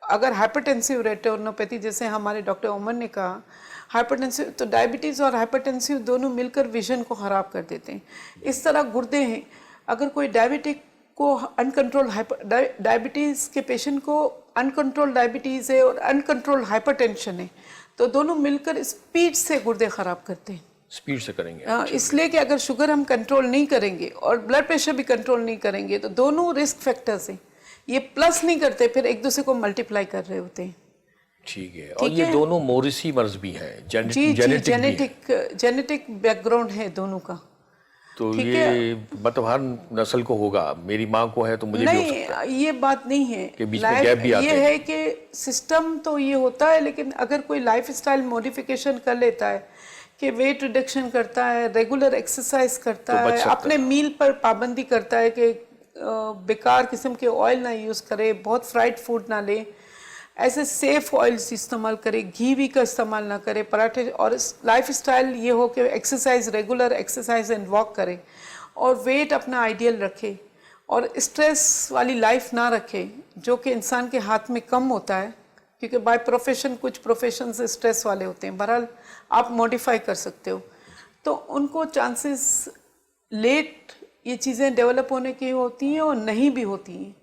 अगर हाइपरटेंसिव रेटिनोपैथी, जैसे हमारे डॉक्टर ओमर ने कहा, हाइपरटेंसिव, तो डायबिटीज़ और हाइपरटेंसिव दोनों मिलकर विजन को ख़राब कर देते हैं। इस तरह गुर्दे हैं, अगर कोई डायबिटिक को अनकंट्रोल डायबिटीज़ के पेशेंट को अनकंट्रोल डायबिटीज़ है और अनकंट्रोल हाइपरटेंशन है, तो दोनों मिलकर स्पीड से गुर्दे ख़राब करते हैं। स्पीड से करेंगे। इसलिए कि अगर शुगर हम कंट्रोल नहीं करेंगे और ब्लड प्रेशर भी कंट्रोल नहीं करेंगे तो दोनों रिस्क फैक्टर्स हैं, ये प्लस नहीं करते, फिर एक दूसरे को मल्टीप्लाई कर रहे होते हैं। ठीक है। और ये दोनों मोरिसी मर्ज भी हैं, जी जेनेटिक बैकग्राउंड है दोनों का। तो ये मतलब हर नस्ल को होगा, मेरी माँ को है तो मुझे भी हो सकता नहीं, ये बात नहीं है कि बीच में गैप भी आते ये हैं। है कि सिस्टम तो ये होता है, लेकिन अगर कोई लाइफस्टाइल मॉडिफिकेशन कर लेता है कि वेट रिडक्शन करता है, रेगुलर एक्सरसाइज करता तो बच है, सकता अपने मील पर पाबंदी करता है कि बेकार किस्म के ऑयल ना यूज़ करे, बहुत फ्राइड फूड ना ले, ऐसे सेफ ऑयल्स इस्तेमाल करे, घी भी का इस्तेमाल ना करे, पराठे, और लाइफ स्टाइल ये हो कि exercise, regular exercise and walk करे और वेट अपना आइडियल रखे और स्ट्रेस वाली लाइफ ना रखे, जो कि इंसान के हाथ में कम होता है, क्योंकि बाय प्रोफेशन कुछ प्रोफेशन से स्ट्रेस वाले होते हैं। बहरहाल आप मॉडिफाई कर सकते हो, तो उनको चांसेस लेट ये चीज़ें डेवलप होने की होती हैं और नहीं भी होती हैं।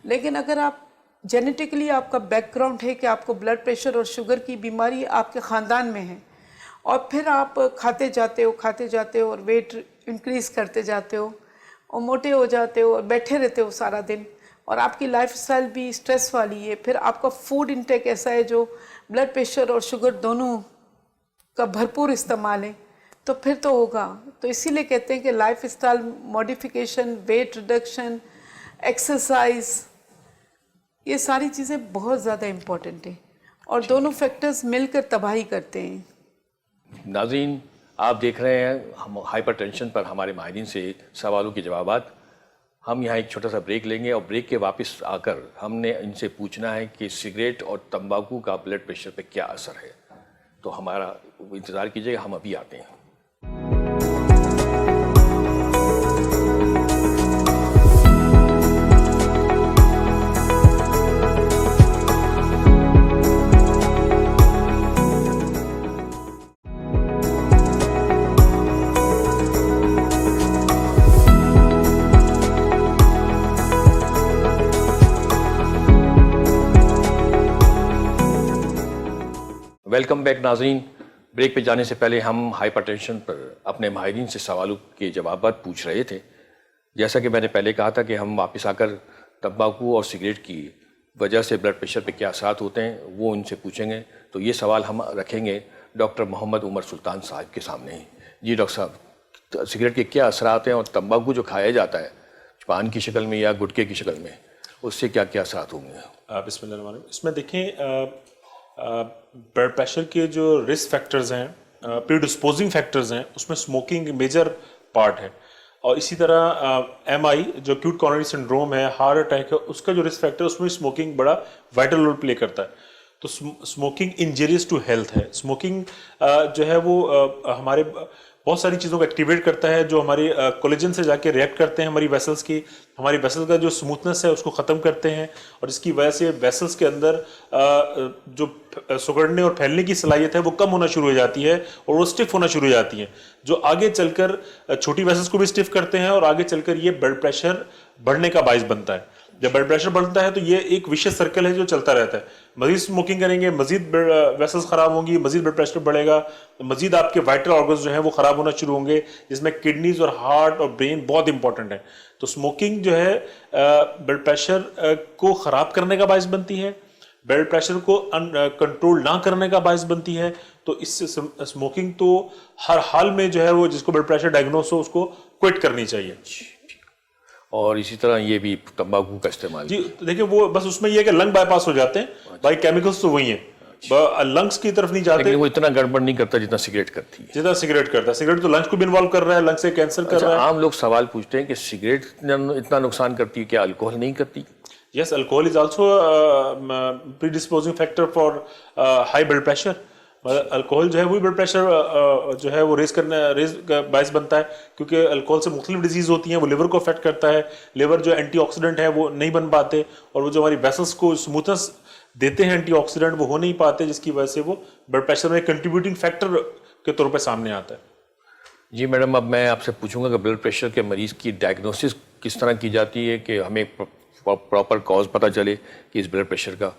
लेकिन अगर आप जेनेटिकली आपका बैकग्राउंड है कि आपको ब्लड प्रेशर और शुगर की बीमारी आपके ख़ानदान में है और फिर आप खाते जाते हो और वेट इंक्रीज़ करते जाते हो और मोटे हो जाते हो और बैठे रहते हो सारा दिन, और आपकी लाइफस्टाइल भी स्ट्रेस वाली है, फिर आपका फूड इंटेक ऐसा है जो ब्लड प्रेशर और शुगर दोनों का भरपूर इस्तेमाल है, तो फिर तो होगा। तो इसीलिए कहते हैं कि lifestyle modification, weight reduction, exercise, ये सारी चीज़ें बहुत ज़्यादा इम्पोर्टेंट है और दोनों फैक्टर्स मिलकर तबाही करते हैं। नाज़रीन, आप देख रहे हैं हम हाइपरटेंशन पर हमारे माहिरीन से सवालों के जवाबात। हम यहाँ एक छोटा सा ब्रेक लेंगे और ब्रेक के वापस आकर हमने इनसे पूछना है कि सिगरेट और तंबाकू का ब्लड प्रेशर पे क्या असर है। तो हमारा इंतज़ार कीजिएगा, हम अभी आते हैं। वेलकम बैक नाज़रीन। ब्रेक पे जाने से पहले हम हाइपरटेंशन पर अपने माहिरीन से सवालों के जवाब पूछ रहे थे। जैसा कि मैंने पहले कहा था कि हम वापस आकर तंबाकू और सिगरेट की वजह से ब्लड प्रेशर पे क्या असर होते हैं वो उनसे पूछेंगे। तो ये सवाल हम रखेंगे डॉक्टर मोहम्मद उमर सुल्तान साहब के सामने। जी डॉक्टर साहब, सिगरेट के क्या असर हैं और तंबाकू जो खाया जाता है पान की शक्ल में या गुटखे की शक्ल में, उससे क्या क्या असर होंगे? बिस्मिल्लाह। इसमें देखें, ब्लड प्रेशर के जो रिस्क फैक्टर्स हैं, प्रीडिस्पोजिंग फैक्टर्स हैं, उसमें स्मोकिंग मेजर पार्ट है। और इसी तरह MI जो एक्यूट कोरोनरी सिंड्रोम है, हार्ट अटैक है, उसका जो रिस्क फैक्टर है उसमें स्मोकिंग बड़ा वाइटल रोल प्ले करता है। तो स्मोकिंग इंजरियस टू हेल्थ है। स्मोकिंग जो है वो हमारे बहुत सारी चीज़ों को एक्टिवेट करता है, जो हमारी कोलेजन से जाके रिएक्ट करते हैं हमारी वेसल्स की, हमारी वेसल का जो स्मूथनेस है उसको ख़त्म करते हैं, और इसकी वजह से वेसल्स के अंदर जो सुगड़ने और फैलने की सलाहियत है वो कम होना शुरू हो जाती है और वो स्टिफ होना शुरू हो जाती है, जो आगे चलकर छोटी वेसल्स को भी स्टिफ करते हैं और आगे चलकर ये ब्लड प्रेशर बढ़ने का बायस बनता है। जब ब्लड प्रेशर बढ़ता है तो ये एक विशेष सर्कल है जो चलता रहता है। मजीद स्मोकिंग करेंगे, मजीद वेसल्स खराब होंगी, मजीद ब्लड प्रेशर बढ़ेगा, मजीद आपके वाइटल ऑर्गन्स जो हैं वो खराब होना शुरू होंगे, जिसमें किडनीज और हार्ट और ब्रेन बहुत इंपॉर्टेंट है। तो स्मोकिंग जो है ब्लड प्रेशर को खराब करने का बायस बनती है, ब्लड प्रेशर को कंट्रोल ना करने का बायस बनती है। तो इससे स्मोकिंग तो हर हाल में जो है वो जिसको ब्लड प्रेशर डायग्नोस हो उसको क्विट करनी चाहिए। और इसी तरह ये भी तंबाकू का इस्तेमाल, जी देखिए, वो बस उसमें ये है कि लंग बाईपास हो जाते हैं, बाई केमिकल्स तो वही हैं, लंग्स की तरफ नहीं जाते। लेकिन वो इतना गड़बड़ नहीं करता जितना सिगरेट करती है। जितना सिगरेट करता है, सिगरेट तो लंग्स को भी इन्वॉल्व कर रहा है, लंग्स से कैंसर कर रहा है। आम लोग सवाल पूछते हैं कि सिगरेट इतना नुकसान करती है, क्या अल्कोहल नहीं करती? Yes, alcohol is also predisposing factor for high blood pressure. Alcohol जो है वही ब्लड प्रेशर जो है वो रेज बायस बनता है, क्योंकि अल्कोहल से मुख्तलिफ डिजीज होती हैं, वो लिवर को अफेक्ट करता है। लिवर जो एंटीऑक्सीडेंट है वो नहीं बन पाते, और वो जो हमारी वेसल्स को स्मूथनेस देते हैं एंटीऑक्सीडेंट, वो हो नहीं पाते, जिसकी वजह से वो ब्लड प्रेशर में कंट्रीब्यूटिंग फैक्टर के तौर पर सामने आता है। जी मैडम, अब मैं आपसे पूछूंगा कि ब्लड प्रेशर के मरीज की डायग्नोसिस किस तरह की जाती है कि हमें प्रॉपर कॉज पता चले कि इस ब्लड प्रेशर का,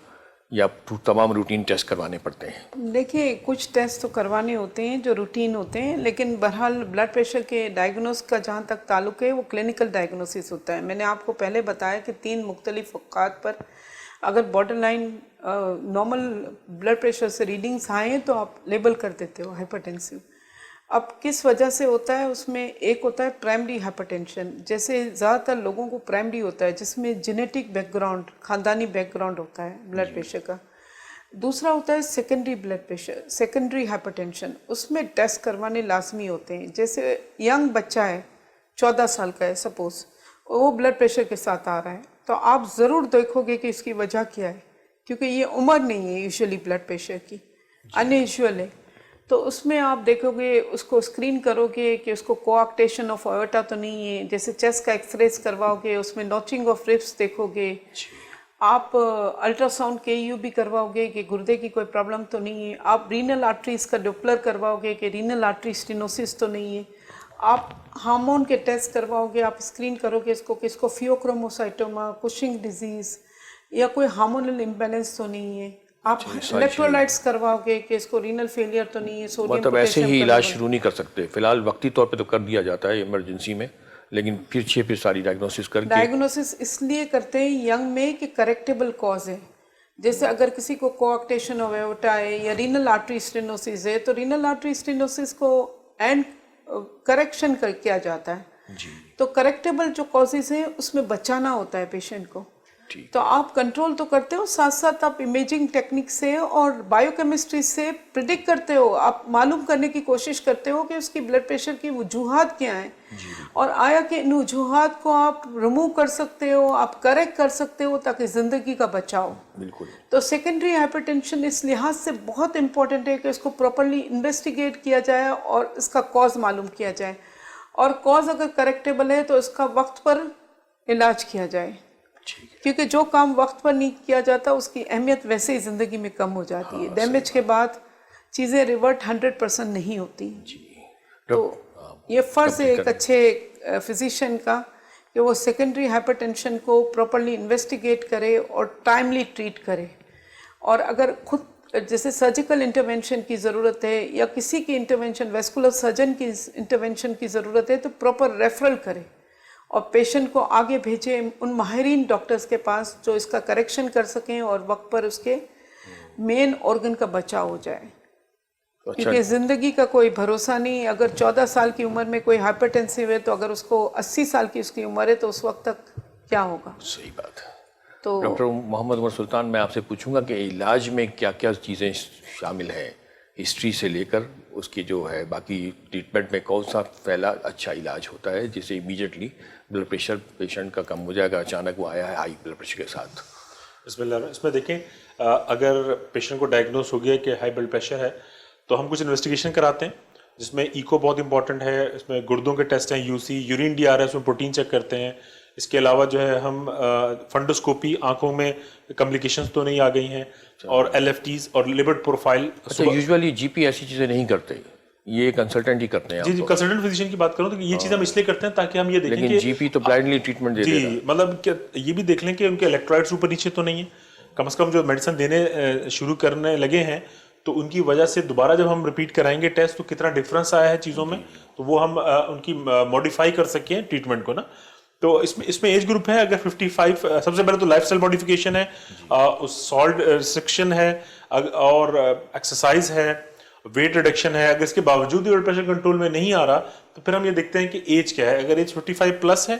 या तमाम रूटीन टेस्ट करवाने पड़ते हैं? देखिए, कुछ टेस्ट तो करवाने होते हैं जो रूटीन होते हैं, लेकिन बहरहाल ब्लड प्रेशर के डायग्नोस का जहाँ तक ताल्लुक है वो क्लिनिकल डायग्नोसिस होता है। मैंने आपको पहले बताया कि 3 मुख्तलिफ औकात पर अगर border line normal blood pressure से रीडिंग्स आए हैं तो आप लेबल कर देते हो हाइपरटेंसिव। अब किस वजह से होता है, उसमें एक होता है प्राइमरी हाइपरटेंशन, जैसे ज़्यादातर लोगों को प्राइमरी होता है जिसमें जेनेटिक बैकग्राउंड, खानदानी बैकग्राउंड होता है ब्लड प्रेशर का। दूसरा होता है secondary blood pressure, secondary hypertension, उसमें टेस्ट करवाने लाजमी होते हैं। जैसे यंग बच्चा है, 14 साल का है सपोज, वो ब्लड प्रेशर के साथ आ रहा है, तो आप ज़रूर देखोगे कि इसकी वजह क्या है, क्योंकि ये उम्र नहीं है यूजुअली ब्लड प्रेशर की, अनयूजुअल है। तो उसमें आप देखोगे, उसको स्क्रीन करोगे कि उसको कोआक्टेशन ऑफ एओर्टा तो नहीं है। जैसे चेस्ट का एक्सरेज करवाओगे, उसमें नॉचिंग ऑफ रिब्स देखोगे। आप अल्ट्रासाउंड केयू भी करवाओगे कि गुर्दे की कोई प्रॉब्लम तो नहीं है। आप रीनल आर्टरीज का डॉपलर करवाओगे कि रीनल आर्टरी स्टेनोसिस तो नहीं है। आप हार्मोन के टेस्ट करवाओगे, आप स्क्रीन करोगे इसको कि इसको फियोक्रोमोसाइटोमा, कुशिंग डिजीज़ या कोई हार्मोनल इम्बैलेंस तो नहीं है। आप इलेक्ट्रोलाइट्स करवाओगे कि इसको रीनल फेलियर तो नहीं है, सोडियम मतलब ऐसे ही इलाज शुरू नहीं कर सकते? फिलहाल वक्ती तौर पे तो कर दिया जाता है इमरजेंसी में, लेकिन फिर सारी डायग्नोसिस करके। डायग्नोसिस इसलिए करते हैं यंग में कि करेक्टेबल कॉज है। जैसे अगर किसी को कोआक्टेशन ऑफ एओर्टा है या रीनल आर्टरी स्टेनोसिस है, तो रीनल आर्टरी स्टेनोसिस को एंड करेक्शन कर किया जाता है जी। तो करेक्टेबल जो कॉजेज हैं उसमें बचाना होता है पेशेंट को। तो आप कंट्रोल तो करते हो, साथ साथ आप इमेजिंग टेक्निक से और बायोकेमिस्ट्री से प्रिडिक्ट करते हो, आप मालूम करने की कोशिश करते हो कि उसकी ब्लड प्रेशर की वजूहात क्या हैं और आया कि इन वजूहात को आप रिमूव कर सकते हो, आप करेक्ट कर सकते हो ताकि ज़िंदगी का बचाओ। बिल्कुल। तो सेकेंडरी हाइपरटेंशन इस लिहाज से बहुत इंपॉर्टेंट है कि इसको प्रॉपरली इन्वेस्टिगेट किया जाए और इसका कॉज मालूम किया जाए, और कॉज अगर करेक्टेबल है तो इसका वक्त पर इलाज किया जाए, क्योंकि जो काम वक्त पर नहीं किया जाता उसकी अहमियत वैसे ही ज़िंदगी में कम हो जाती है। डैमेज के बाद चीज़ें रिवर्ट 100% नहीं होती। तो ये फ़र्ज़ है एक अच्छे फिजिशियन का कि वो सेकेंडरी हाइपरटेंशन को प्रॉपरली इन्वेस्टिगेट करे और टाइमली ट्रीट करे। और अगर खुद जैसे सर्जिकल इंटरवेंशन की ज़रूरत है या किसी की इंटरवेंशन, वेस्कुलर सर्जन की इंटरवेंशन की ज़रूरत है, तो प्रॉपर रेफरल करे और पेशेंट को आगे भेजे उन माहिरीन डॉक्टर्स के पास जो इसका करेक्शन कर सकें और वक्त पर उसके मेन ऑर्गन का बचाव हो जाए। क्योंकि ज़िंदगी का कोई भरोसा नहीं। अगर 14 साल की उम्र में कोई हाइपरटेंसिव है तो अगर उसको 80 साल की उसकी उम्र है तो उस वक्त तक क्या होगा। सही बात है। तो डॉक्टर मोहम्मद उमर सुल्तान, मैं आपसे पूछूंगा कि इलाज में क्या क्या चीज़ें शामिल हैं, हिस्ट्री से लेकर उसकी जो है बाकी ट्रीटमेंट में कौन सा पहला अच्छा इलाज होता है जिससे इमीडिएटली ब्लड प्रेशर पेशेंट का कम हो जाएगा, अचानक वो आया है हाई ब्लड प्रेशर के साथ। इसमें देखें, अगर पेशेंट को डायग्नोस हो गया कि हाई ब्लड प्रेशर है तो हम कुछ इन्वेस्टिगेशन कराते हैं, जिसमें ईको बहुत इंपॉर्टेंट है, इसमें गुर्दों के टेस्ट हैं, यूसी, यूरिन DRS में प्रोटीन चेक करते हैं। इसके अलावा जो है हम फंडोस्कोपी, आंखों में कॉम्प्लिकेशंस तो नहीं आ गई हैं, और LFTs और लिपिड प्रोफाइल। अच्छा, यूजुअली जीपी ऐसी चीज़ें नहीं करते, ये कंसल्टेंट ही करते हैं? जी, कंसल्टेंट फिजिशियन की बात करूं तो ये चीज़ हम इसलिए करते हैं ताकि हम ये देखें लेकिन कि जीपी तो ब्लाइंडली ट्रीटमेंट दे देता है। जी, मतलब क्या ये भी देख लें कि उनके इलेक्ट्रोलाइट्स ऊपर नीचे तो नहीं है। कम से कम जो मेडिसिन देने शुरू करने लगे हैं तो उनकी वजह से दोबारा जब हम रिपीट कराएंगे टेस्ट तो कितना डिफरेंस आया है चीज़ों में, तो वो हम उनकी मॉडिफाई कर सकें ट्रीटमेंट को ना। तो इसमें एज ग्रुप है, अगर 55, सबसे पहले तो लाइफस्टाइल मॉडिफिकेशन है, उस सॉल्ट रिस्ट्रिक्शन है और एक्सरसाइज है, वेट रिडक्शन है। अगर इसके बावजूद भी ब्लड प्रेशर कंट्रोल में नहीं आ रहा तो फिर हम ये देखते हैं कि एज क्या है। अगर एज 55 प्लस है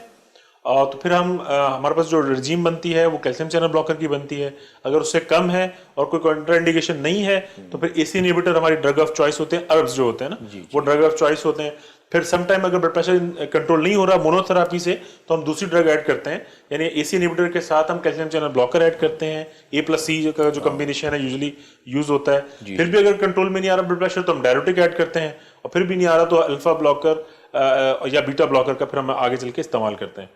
तो फिर हमारे पास जो रेजिम बनती है वो कैल्शियम चैनल ब्लॉकर की बनती है। अगर उससे कम है और कोई कॉन्ट्राइंडिकेशन नहीं है तो फिर AC इनहिबिटर हमारी ड्रग ऑफ चॉइस होते हैं, अरब्स जो होते हैं ना, वो ड्रग ऑफ चॉइस होते हैं। फिर सम टाइम अगर ब्लड प्रेशर कंट्रोल नहीं हो रहा मोनोथेरापी से तो हम दूसरी ड्रग ऐड करते हैं, यानी AC इनहिबिटर के साथ हम कैल्शियम चैनल ब्लॉकर ऐड करते हैं। A+C का जो कॉम्बिनेशन है यूजुअली यूज होता है। फिर भी अगर कंट्रोल में नहीं आ रहा ब्लड प्रेशर तो हम डायरेटिक ऐड करते हैं, और फिर भी नहीं आ रहा तो अल्फा ब्लॉकर या बीटा ब्लॉकर का फिर हम आगे चल के इस्तेमाल करते हैं।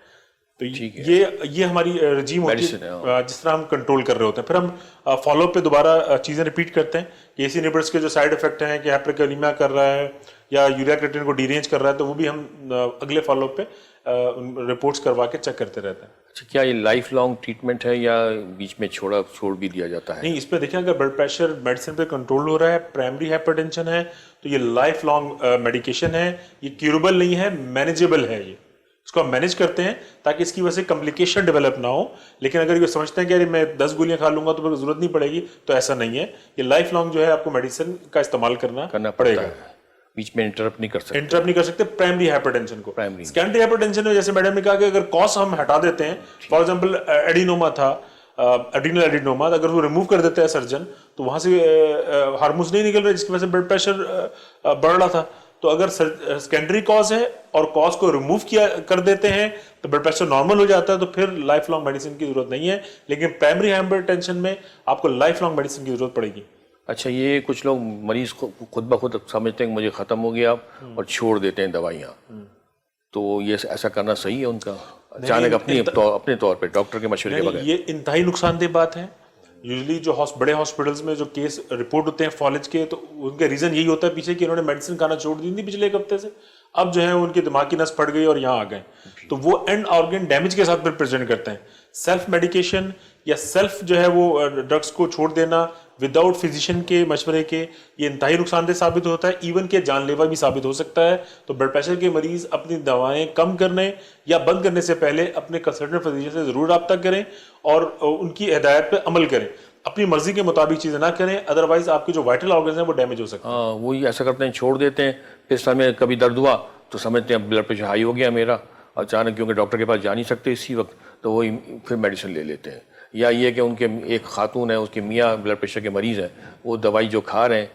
तो ये हमारी रजीम होती है जिस तरह हम कंट्रोल कर रहे होते हैं। फिर हम फॉलोअप पे दोबारा चीज़ें रिपीट करते हैं कि AC इनहिबिटर्स के जो साइड इफेक्ट हैं कि हाइपरकैलेमिया कर रहा है या यूरिया क्रिएटिनिन को डीरेंज कर रहा है, तो वो भी हम अगले फॉलोअप पे रिपोर्ट्स करवा के चेक करते रहते हैं। अच्छा, क्या ये लाइफ लॉन्ग ट्रीटमेंट है या बीच में छोड़ भी दिया जाता है? नहीं, इस पे देखिए, अगर ब्लड प्रेशर मेडिसिन पे कंट्रोल हो रहा है, प्राइमरी हाइपरटेंशन है, तो ये लाइफ लॉन्ग मेडिकेशन है, ये क्यूरेबल नहीं है, मैनेजेबल है। ये इसको हम मैनेज करते हैं ताकि इसकी वजह से कॉम्प्लिकेशन डेवलप ना हो। लेकिन अगर ये समझते हैं कि अरे मैं 10 गोलियां खा लूंगा तो फिर जरूरत नहीं पड़ेगी, तो ऐसा नहीं है। ये लाइफ लॉन्ग जो है आपको मेडिसिन का इस्तेमाल करना पड़ेगा, बीच में इंटरप्ट नहीं कर सकते प्राइमरी हाइपरटेंशन को। प्राइमरी सेकेंडरी हाइपरटेंशन में जैसे मैडम ने कहा कि अगर कॉज हम हटा देते हैं, फॉर एग्जांपल एडिनोमा था, एड्रीनल एडिनोमा, अगर वो रिमूव कर देता है सर्जन, तो वहां से हार्मोन्स नहीं निकल रहे जिसकी वजह से ब्लड प्रेशर बढ़ रहा था। तो अगर सेकेंडरी कॉज है और कॉज को रिमूव कर देते हैं तो ब्लड प्रेशर नॉर्मल हो जाता है, तो फिर लाइफ लॉन्ग मेडिसिन की जरूरत नहीं है। लेकिन प्राइमरी हाइपरटेंशन में आपको लाइफ लॉन्ग मेडिसिन की जरूरत पड़ेगी। अच्छा, ये कुछ लोग मरीज खुद ब खुद समझते हैं कि मुझे खत्म हो गया और छोड़ देते हैं दवाइयाँ, तो ये ऐसा करना सही है उनका अचानक अपने तौर पे डॉक्टर के मशवरे के बगैर? ये इंतहाई नुकसानदेह बात है। यूजुअली जो बड़े हॉस्पिटल्स में जो केस रिपोर्ट होते हैं फॉलेज के, तो उनका रीजन यही होता है पीछे कि इन्होंने मेडिसिन खाना छोड़ दी थी पिछले एक हफ्ते से, अब जो है उनकी दिमाग की नस फट गई और यहाँ आ गए, तो वो एंड ऑर्गन डैमेज के साथ फिर प्रेजेंट करते हैं। सेल्फ मेडिकेशन या सेल्फ जो है वो ड्रग्स को छोड़ देना विदाउट फिजिशियन के मशवरे के, ये इंतहाई नुकसानदेह साबित होता है, इवन के जानलेवा भी साबित हो सकता है। तो ब्लड प्रेशर के मरीज अपनी दवाएं कम करने या बंद करने से पहले अपने कंसल्टेंट फिजिशियन से जरूर रब्ता करें और उनकी हिदायत पर अमल करें। अपनी मर्जी के मुताबिक चीजें ना करें, अदरवाइज आपके जो वाइटल ऑर्गन्स हैं वो डैमेज हो सकते हैं। हाँ, वही ऐसा करते हैं, छोड़ देते हैं, फिर समय कभी दर्द हुआ तो समझते हैं ब्लड प्रेशर हाई हो गया मेरा, अचानक क्योंकि डॉक्टर के पास जा नहीं सकते इसी वक्त, तो वही फिर मेडिसिन ले लेते हैं। या ये कि उनके एक खातून है, उसके मियाँ ब्लड प्रेशर के मरीज़ हैं, वो दवाई जो खा रहे हैं,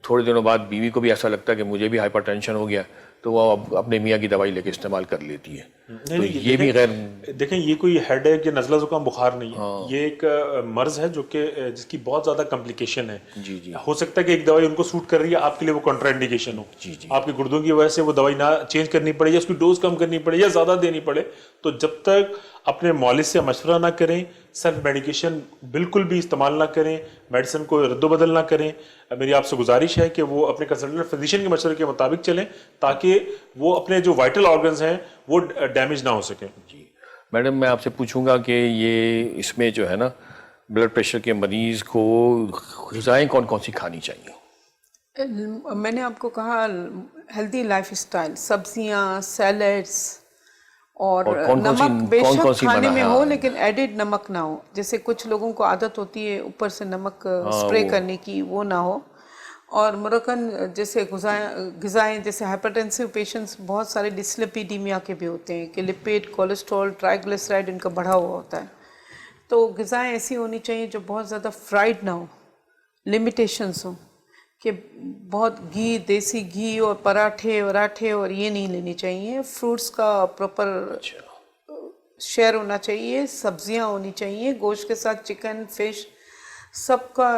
थोड़े दिनों बाद बीवी को भी ऐसा लगता है कि मुझे भी हाइपरटेंशन हो गया, तो वो अपने मियाँ की दवाई लेके इस्तेमाल कर लेती है। नहीं, तो ये भी गैर देखें, ये कोई हेडेक या नज़ला जुकाम बुखार नहीं है। ये एक मर्ज है जो कि जिसकी बहुत ज़्यादा कॉम्प्लिकेशन है। जी। हो सकता है कि एक दवाई उनको सूट कर रही है, आपके लिए वो कॉन्ट्राइंडिकेशन हो। जी। आपके गुर्दों की वजह से वो दवाई ना चेंज करनी पड़े या उसकी डोज कम करनी पड़े या ज़्यादा देनी पड़े, तो जब तक अपने मौलिक से मशवरा ना करें, सेल्फ मेडिकेशन बिल्कुल भी इस्तेमाल ना करें, मेडिसिन को रद्दोबदल ना करें, मेरी आपसे गुजारिश है कि वो अपने कंसल्टेंट फिजिशियन के मशवरे के मुताबिक चलें ताकि वो अपने जो वाइटल ऑर्गन्स हैं वो डैमेज ना हो सके। जी मैडम, मैं आपसे पूछूंगा कि ये इसमें जो है ना ब्लड प्रेशर के मरीज़ को ग़िज़ाएँ कौन कौन सी खानी चाहिए? मैंने आपको कहा हेल्दी लाइफस्टाइल, सब्जियां, सैलड्स और नमक बेशक खाने में हो लेकिन एडिड नमक ना हो। जैसे कुछ लोगों को आदत होती है ऊपर से नमक स्प्रे करने की, वो ना हो। और मुरक्कन जैसे ग़िज़ाएँ, जैसे हाइपरटेंसिव पेशेंट्स बहुत सारे डिस्लिपिडीमिया के भी होते हैं कि लिपिड, कोलेस्ट्रॉल, ट्राइग्लिसराइड इनका बढ़ा हुआ होता है। तो ग़िज़ाएँ ऐसी होनी चाहिए जो बहुत ज़्यादा फ्राइड ना हो, लिमिटेशंस हो, कि बहुत घी, देसी घी और पराठे और ये नहीं लेनी चाहिए। फ्रूट्स का प्रॉपर शेयर होना चाहिए, सब्जियां होनी चाहिए, गोश्त के साथ चिकन, फिश, सबका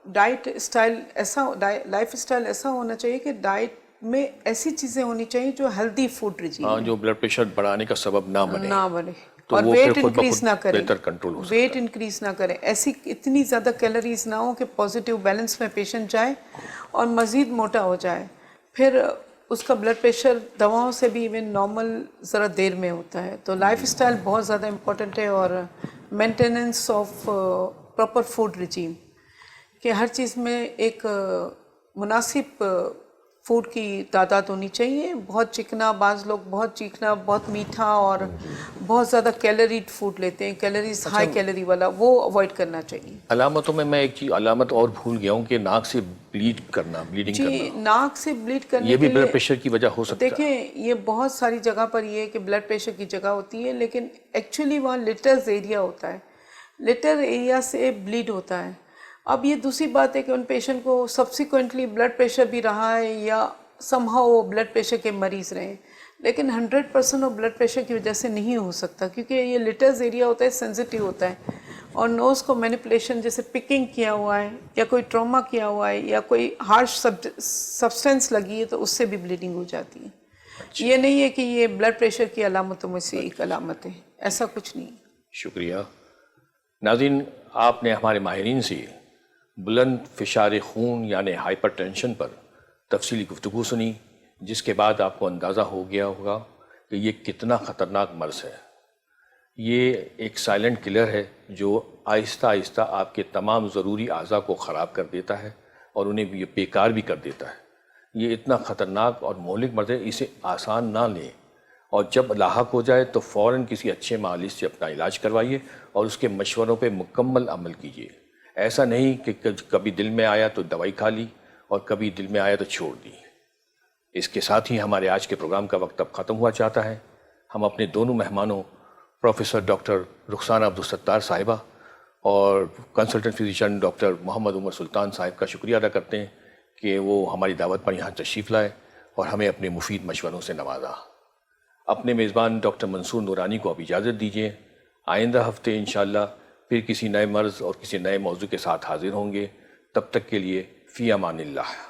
डाइट स्टाइल ऐसा, लाइफ स्टाइल ऐसा होना चाहिए कि डाइट में ऐसी चीज़ें होनी चाहिए जो हेल्दी फूड रिजीम, हाँ, जो ब्लड प्रेशर बढ़ाने का सबब ना बने तो और वेट इंक्रीज ना करे, बेहतर कंट्रोल हो सकता वेट इंक्रीज ना करे, ऐसी इतनी ज़्यादा कैलोरीज ना हो कि पॉजिटिव बैलेंस में पेशेंट जाए और मज़ीद मोटा हो जाए। फिर उसका ब्लड प्रेशर दवाओं से भी इवन नॉर्मल ज़रा देर में होता है। तो लाइफ स्टाइल बहुत ज़्यादा इम्पोर्टेंट है और maintenance of proper food regime, कि हर चीज़ में एक मुनासिब फूड की तादाद होनी चाहिए। बहुत चिकना, बाज़ लोग बहुत चीखना, बहुत मीठा और बहुत ज़्यादा कैलोरीड फूड लेते हैं, कैलोरीज हाई कैलोरी वाला, वो अवॉइड करना चाहिए। अलामतों में मैं एक चीज़ अलामत और भूल गया हूँ कि नाक से ब्लीडिंग करना। नाक से ब्लीड करने ये भी ब्लड प्रेशर की वजह हो सकता है। देखें, ये बहुत सारी जगह पर ये है कि ब्लड प्रेशर की जगह होती है, लेकिन एक्चुअली वहाँ लिटर्स एरिया होता है, लिटर एरिया से ब्लीड होता है। अब ये दूसरी बात है कि उन पेशेंट को सब्सिक्वेंटली ब्लड प्रेशर भी रहा है या समहाउ वो ब्लड प्रेशर के मरीज़ रहे, लेकिन 100% ऑफ ब्लड प्रेशर की वजह से नहीं हो सकता, क्योंकि ये लिटर्स एरिया होता है, सेंसिटिव होता है। और नोज़ को मैनिपुलेशन, जैसे पिकिंग किया हुआ है या कोई ट्रॉमा किया हुआ है या कोई हार्श सब्सटेंस लगी है, तो उससे भी ब्लीडिंग हो जाती है। ये नहीं है कि ये ब्लड प्रेशर की अलामतों में से एक अलामत है, ऐसा कुछ नहीं। शुक्रिया। नाज़रीन, आपने हमारे माहिरीन से बुलंद फ़िशार खून यानी हाइपरटेंशन पर तफसीली गुफ्तगू सुनी, जिसके बाद आपको अंदाज़ा हो गया होगा कि ये कितना ख़तरनाक मर्ज़ है। ये एक साइलेंट किलर है जो आहिस्ता आहिस्ता आपके तमाम ज़रूरी अज़ा को ख़राब कर देता है और उन्हें ये बेकार भी कर देता है। ये इतना ख़तरनाक और मौलिक मर्ज़ है, इसे आसान ना लें और जब लाहक हो जाए तो फ़ौरन किसी अच्छे मालिज से अपना इलाज करवाइए और उसके मशवरों पे मुकम्मल अमल कीजिए। ऐसा नहीं कि कभी दिल में आया तो दवाई खा ली और कभी दिल में आया तो छोड़ दी। इसके साथ ही हमारे आज के प्रोग्राम का वक्त अब ख़त्म हुआ चाहता है। हम अपने दोनों मेहमानों प्रोफेसर डॉक्टर रुखसाना अब्दुल सत्तार साहिबा और consultant physician doctor Mohammad Umar Sultan sahib का शुक्रिया अदा करते हैं कि वो हमारी दावत पर यहाँ तशरीफ़ लाए और हमें अपने मुफीद मशवरों से नवाजा। अपने मेज़बान डॉक्टर मंसूर नूरानी को अब इजाज़त दीजिए। आइंदा हफ्ते इंशाअल्लाह फिर किसी नए मर्ज़ और किसी नए मौजू के साथ हाजिर होंगे। तब तक के लिए फ़ी अमानिल्लाह।